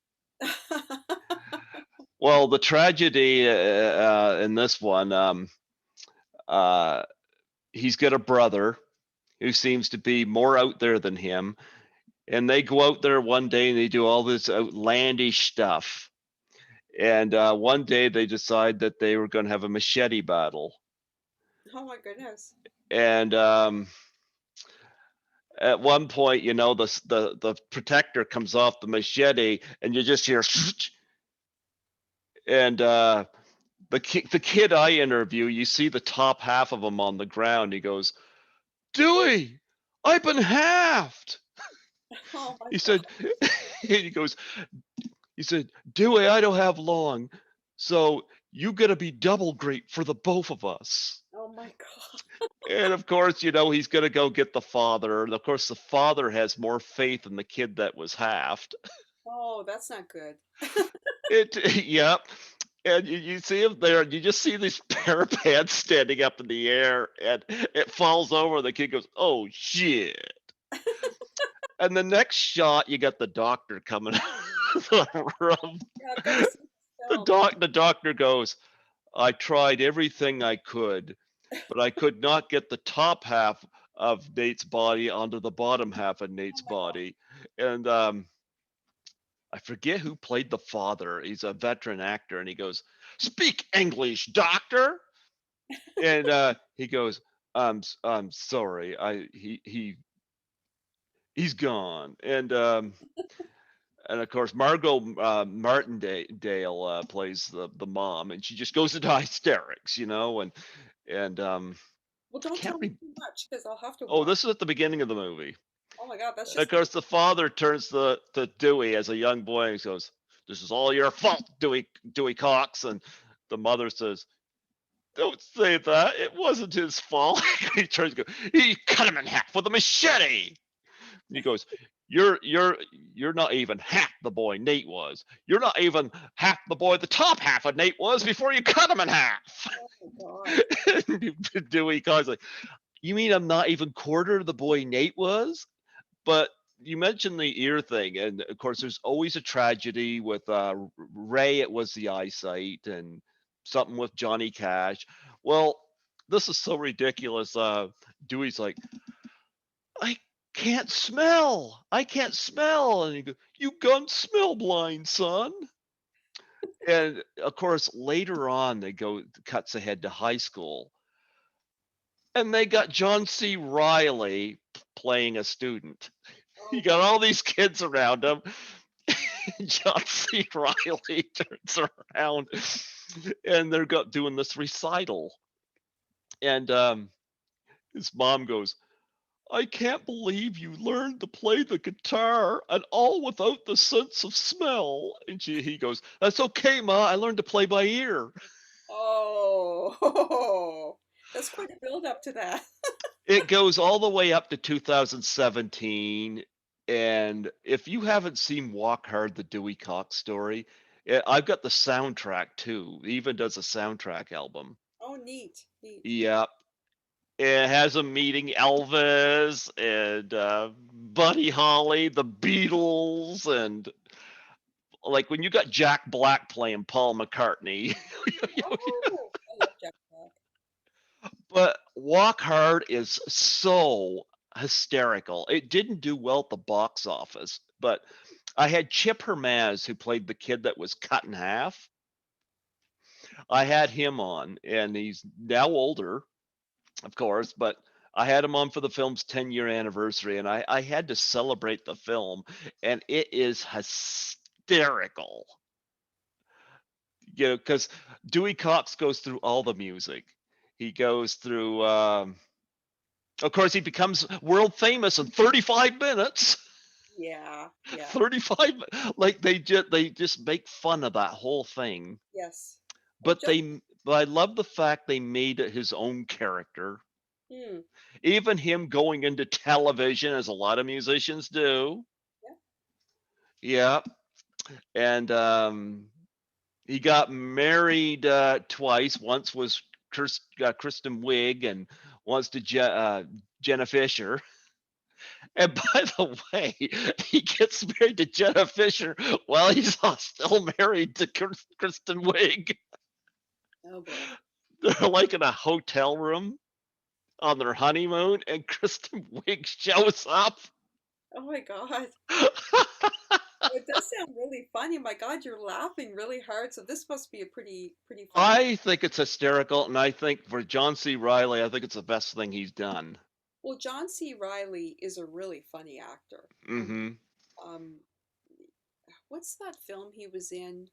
A: Well, the tragedy in this one, uh, he's got a brother who seems to be more out there than him. And they go out there one day and they do all this outlandish stuff. And one day they decide that they were going to have a machete battle.
B: Oh my goodness.
A: And at one point, the protector comes off the machete, and you just hear, and the kid I interview, you see the top half of him on the ground. He goes, "Dewey, I've been halved."
B: Oh my
A: He
B: God.
A: said, he goes, he said, "Dewey, I don't have long, so you got to be double great for the both of us."
B: Oh my God.
A: And of course, he's going to go get the father. And of course, the father has more faith in the kid that was halved.
B: Oh, that's not good.
A: Yep. And you see him there, and you just see these pair of pants standing up in the air, and it falls over. And the kid goes, "Oh shit!" And the next shot, you got the doctor coming out of the room.
B: Yeah, I've got to see this
A: The
B: film.
A: doc, the doctor goes, "I tried everything I could, but I could not get the top half of Nate's body onto the bottom half of
B: Oh
A: Nate's
B: my God.
A: body." And I forget who played the father. He's a veteran actor, and he goes, "Speak English, doctor." And he goes, I'm sorry. He's gone." And of course, Margot Martindale plays the mom, and she just goes into hysterics, and
B: Well,
A: I
B: don't
A: can't
B: tell me
A: re-
B: too much because I'll have to
A: oh,
B: watch.
A: this is at the beginning of the movie.
B: Oh my God, that's
A: And of
B: just
A: course, the father turns to Dewey as a young boy and goes, "This is all your fault, Dewey Cox." And the mother says, "Don't say that. It wasn't his fault." He turns to go, "He cut him in half with a machete." And he goes, "You're not even half the boy Nate was. You're not even half the boy the top half of Nate was before you cut him in half."
B: oh my God.
A: Dewey Cox like, "You mean I'm not even quarter the boy Nate was?" But you mentioned the ear thing, and of course, there's always a tragedy with Ray. It was the eyesight, and something with Johnny Cash. Well, this is so ridiculous. Dewey's like, "I can't smell. I can't smell," and he goes, "You gone smell blind, son." And of course, later on, they go cuts ahead to high school, and they got John C. Riley playing a student. You
B: Oh
A: got
B: my.
A: all these kids around him. John C. Riley turns around, and they're doing this recital, and his mom goes, "I can't believe you learned to play the guitar and all without the sense of smell." And he goes, "That's okay, Ma. I learned to play by ear."
B: Oh, that's quite a build up to that.
A: It goes all the way up to 2017. And if you haven't seen Walk Hard, the Dewey Cox story, I've got the soundtrack too. It even does a soundtrack album.
B: Oh, neat, neat.
A: Yeah. It has him meeting Elvis and Buddy Holly, the Beatles, and like when you got Jack Black playing Paul McCartney.
B: Oh, I love Jack Black.
A: But Walk Hard is so hysterical. It didn't do well at the box office, but I had Chip Hermaz, who played the kid that was cut in half. I had him on, and he's now older, of course, but I had him on for the film's 10-year anniversary, and I had to celebrate the film, and it is hysterical. You know, because Dewey Cox goes through all the music. He goes through, of course, he becomes world famous in 35 minutes.
B: Yeah, yeah,
A: 35, like they just make fun of that whole thing.
B: yes. Oh,
A: But
B: just,
A: but I love the fact they made it his own character.
B: hmm,
A: Even him going into television, as a lot of musicians do.
B: yeah.
A: Yeah. And he got married twice. Once was Kristen Wiig, and once to Jenna Fisher. And by the way, he gets married to Jenna Fisher while he's still married to Kristen Wiig.
B: Oh boy.
A: They're like in a hotel room on their honeymoon, and Kristen Wiig shows up.
B: Oh my God. Oh, it does sound really funny. My God, you're laughing really hard. So this must be a pretty funny.
A: I think it's hysterical, and I think for John C. Riley, I think it's the best thing he's done.
B: Well, John C. Riley is a really funny actor. I mean,
A: Hmm.
B: um, what's that film he was in?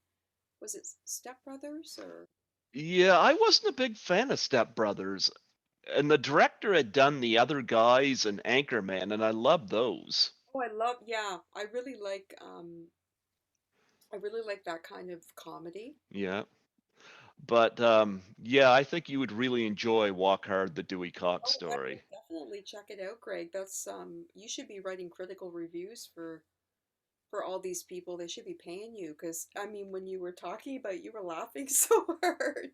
B: Was it Step Brothers or?
A: Yeah, I wasn't a big fan of Step Brothers, and the director had done The Other Guys and Anchorman, and I loved those.
B: Oh, I love, yeah, I really like that kind of comedy.
A: Yeah. But yeah, I think you would really enjoy Walk Hard, the Dewey Cox
B: Oh, I will
A: story.
B: definitely check it out, Greg. That's you should be writing critical reviews for all these people. They should be paying you because I mean, when you were talking about, you were laughing so hard.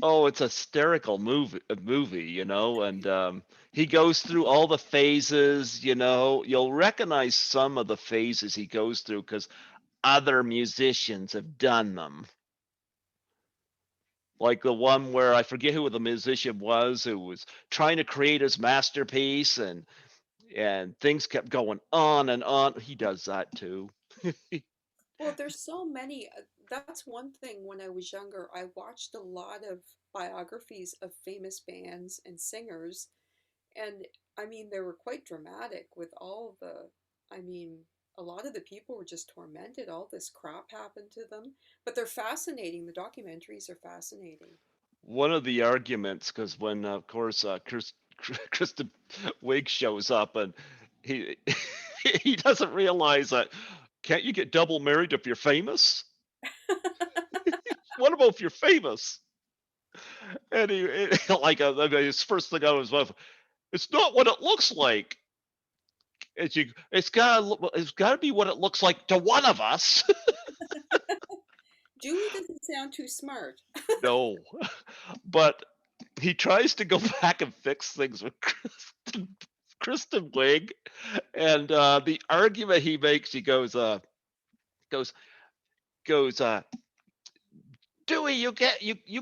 A: Oh, it's a hysterical movie, and he goes through all the phases. You'll recognize some of the phases he goes through because other musicians have done them. Like the one where I forget who the musician was who was trying to create his masterpiece, and things kept going on and on. He does that too.
B: Well, there's so many. That's one thing. When I was younger, I watched a lot of biographies of famous bands and singers, and I mean, they were quite dramatic with all the. I mean, a lot of the people were just tormented. All this crap happened to them, but they're fascinating. The documentaries are fascinating.
A: One of the arguments, because when of course Kristen Wiig shows up, and he he doesn't realize that, can't you get double married if you're famous? What about if you're famous? And like I mean, his first thing out of his mouth, it's not what it looks like. It's gotta be what it looks like to one of us.
B: Dewey doesn't sound too smart.
A: No, but he tries to go back and fix things with Kristen Wiig, and the argument he makes, he goes goes Dewey, you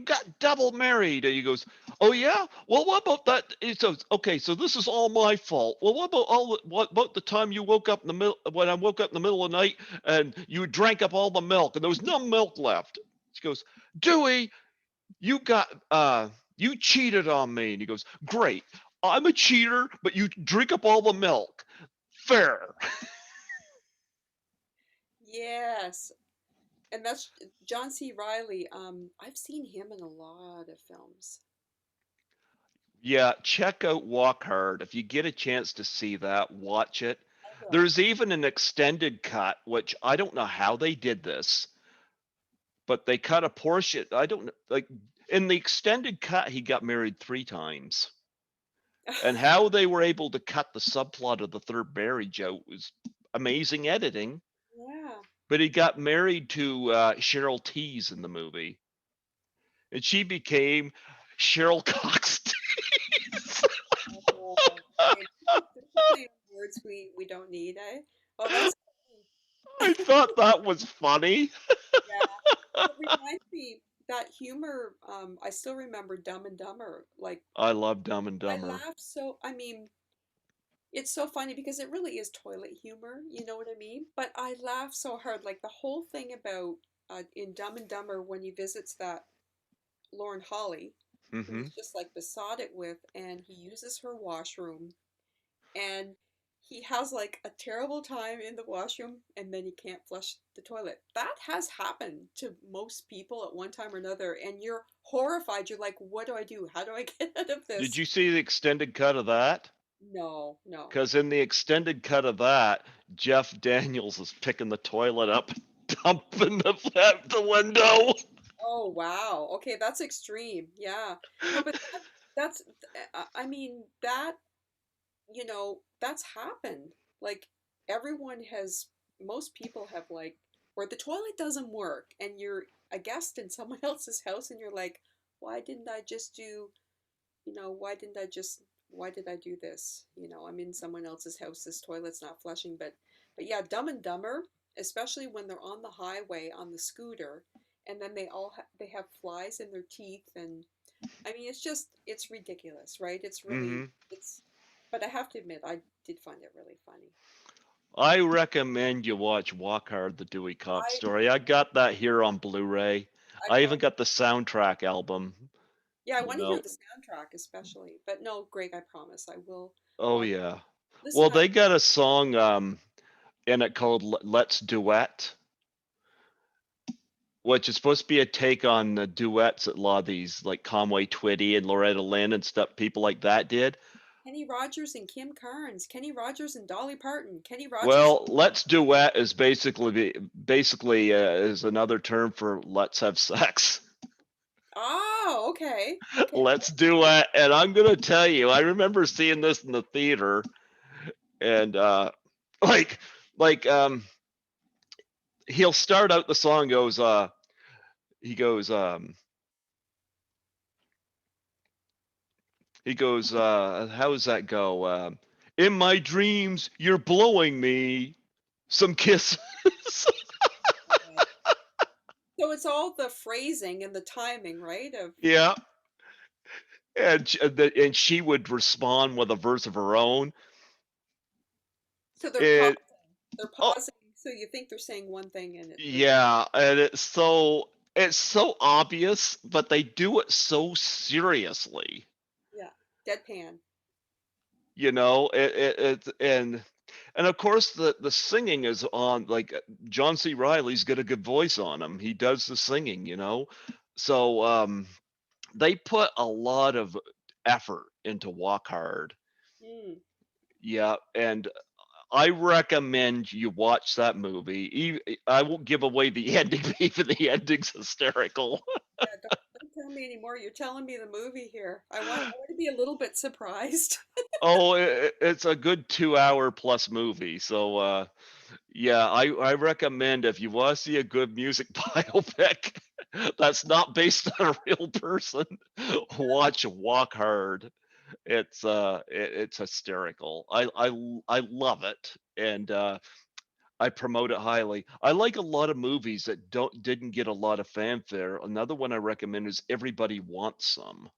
A: got double married, and he goes, oh yeah, well what about that? He says, okay, so this is all my fault. Well, what about the time you woke up in the middle when I woke up in the middle of the night and you drank up all the milk and there was no milk left? She goes, Dewey, you got You cheated on me. And he goes, great. I'm a cheater, but you drink up all the milk. Fair.
B: Yes. And that's John C. Riley. I've seen him in a lot of films.
A: Yeah, check out Walk Hard. If you get a chance to see that, watch it.
B: I will.
A: There's even an extended cut, which I don't know how they did this, but they cut a portion. I don't know, like in the extended cut, he got married 3 times. And how they were able to cut the subplot of the third marriage out was amazing editing.
B: Yeah.
A: But he got married to Cheryl Tees in the movie, and she became Cheryl Cox.
B: Oh, okay. There's a play on words we don't need, eh? Oh, that's funny.
A: I thought that was funny.
B: Yeah. It reminds me that humor. I still remember Dumb and Dumber. Like
A: I love Dumb and
B: I
A: Dumber.
B: laugh so. I mean, it's so funny because it really is toilet humor. You know what I mean? But I laugh so hard. Like the whole thing about in Dumb and Dumber when he visits that Lauren Holly, who
A: Hmm.
B: he's just like besotted with, and he uses her washroom, and he has like a terrible time in the washroom, and then he can't flush the toilet. That has happened to most people at one time or another, and you're horrified. You're like, what do I do? How do I get out of
A: Did
B: this?
A: you see the extended cut of that?
B: No, no.
A: Because in the extended cut of that, Jeff Daniels is picking the toilet up, dumping the out the window.
B: Oh wow. Okay, that's extreme. Yeah. No, but that's I mean that that's happened. Like everyone has most people have like where the toilet doesn't work and you're a guest in someone else's house and you're like, why didn't I just do, why did I do this? I'm in someone else's house, this toilet's not flushing, but yeah, Dumb and Dumber, especially when they're on the highway on the scooter and then they have flies in their teeth and I mean, it's ridiculous, right?
A: Hmm.
B: It's, but I have to admit, I did find it really funny.
A: I recommend you watch Walk Hard, the Dewey Cox
B: I,
A: story. I got that here on Blu-ray.
B: I
A: I even
B: promise.
A: got the soundtrack album.
B: Yeah, I
A: You
B: want to hear
A: know.
B: the soundtrack especially. But no, Greg, I promise I will
A: Oh
B: watch.
A: yeah.
B: Listen,
A: Well, they got a song in it called "Let's Duet," which is supposed to be a take on the duets that a lot of these like Conway Twitty and Loretta Lynn and stuff, people like that did.
B: Kenny Rogers and Kim Carnes, Kenny Rogers and Dolly Parton, Kenny Rogers.
A: Well, "Let's Duet" is basically is another term for "let's have sex."
B: Oh, okay, okay.
A: Let's do it. And I'm gonna tell you, I remember seeing this in the theater, and like like he'll start out the song goes he goes how does that go? In my dreams, you're blowing me some kisses.
B: Okay. So it's all the phrasing and the timing, right? Of
A: Yeah, and she would respond with a verse of her own.
B: so they're
A: It
B: pausing. They're
A: oh
B: pausing, so you think they're saying one thing and they're really,
A: yeah, and it's so obvious, but they do it so seriously.
B: yeah, deadpan.
A: And of course the singing is on, like, John C. Riley's got a good voice on him. He does the singing. So they put a lot of effort into Walk Hard.
B: Mm.
A: Yeah, and I recommend you watch that movie. I won't give away the ending, but even the ending's hysterical.
B: Yeah, don't tell me anymore. You're telling me the movie here. I want to be a little bit surprised.
A: Oh, it's a good 2 hour plus movie. So yeah, I recommend if you want to see a good music biopic that's not based on a real person, watch Walk Hard. It's hysterical. I love it, and I promote it highly. I like a lot of movies that didn't get a lot of fanfare. Another one I recommend is Everybody Wants Some,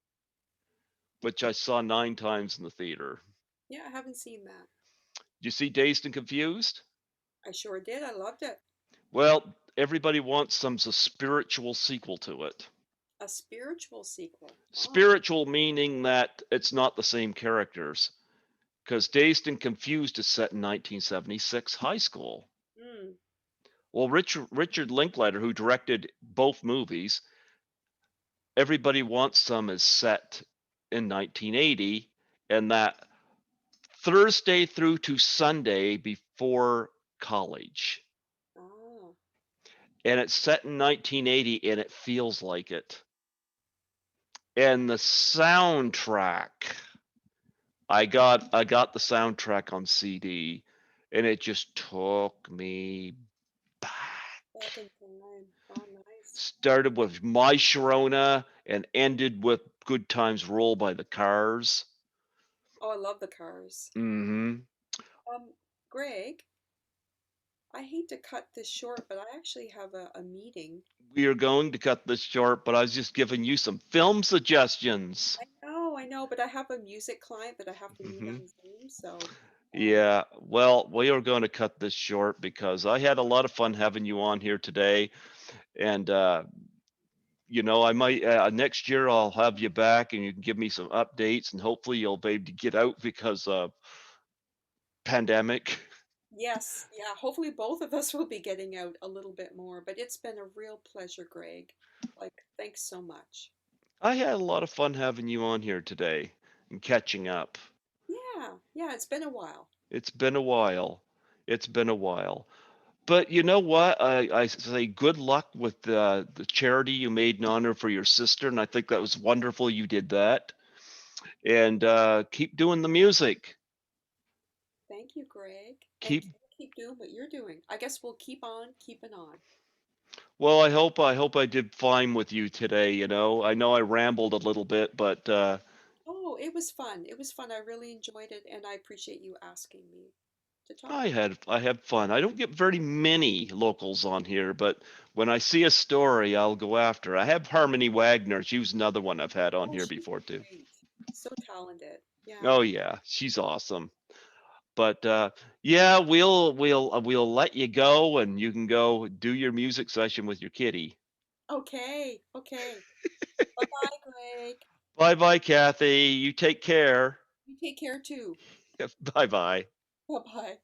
A: which I saw 9 times in the theater.
B: Yeah, I haven't seen that.
A: Did you see Dazed and Confused?
B: I sure did. I loved it.
A: Well, Everybody Wants Some's a spiritual sequel to it.
B: A spiritual sequel. Wow.
A: Spiritual meaning that it's not the same characters, because Dazed and Confused is set in 1976 high school.
B: Mm.
A: Well, Richard Linklater, who directed both movies, Everybody Wants Some is set in 1980, and that Thursday through to Sunday before college.
B: Oh.
A: And it's set in 1980 and it feels like it. And the soundtrack, I got the soundtrack on CD and it just took me
B: Back
A: back.
B: in time. Oh, nice.
A: Started with My Sharona and ended with Good Times Roll by the Cars.
B: Oh, I love the Cars.
A: Mm-hmm.
B: Um, Greg, I hate to cut this short, but I actually have a meeting.
A: We are going to cut this short, but I was just giving you some film suggestions.
B: I know, but I have a music client that I have to meet
A: Mm-hmm.
B: on Zoom, so
A: Yeah, well, we are going to cut this short because I had a lot of fun having you on here today. And, I might next year I'll have you back and you can give me some updates and hopefully you'll be able to get out because of pandemic.
B: yes, yeah, hopefully both of us will be getting out a little bit more, but it's been a real pleasure, Greg. Like, thanks so much.
A: I had a lot of fun having you on here today and catching up.
B: Yeah, yeah, it's been a while.
A: It's been a while. It's been a while. But you know what? I say good luck with the charity you made in honor for your sister, and I think that was wonderful you did that. And keep doing the music.
B: Thank you, Greg. And
A: Keep
B: keep doing what you're doing. I guess we'll keep on keeping on.
A: well. I hope I did fine with you today. I know I rambled a little bit, but
B: Oh, it was fun. It was fun. I really enjoyed it, and I appreciate you asking me to talk.
A: I had fun. I don't get very many locals on here, but when I see a story, I'll go after. I have Harmony Wagner. She was another one I've had on
B: Oh,
A: here
B: she's
A: before too.
B: great. So talented. Yeah.
A: Oh yeah, she's awesome. But yeah, we'll let you go, and you can go do your music session with your kitty.
B: Okay. Okay. Bye-bye, Greg.
A: Bye bye, Kathy. You take care.
B: You take care too.
A: Bye bye.
B: Bye-bye.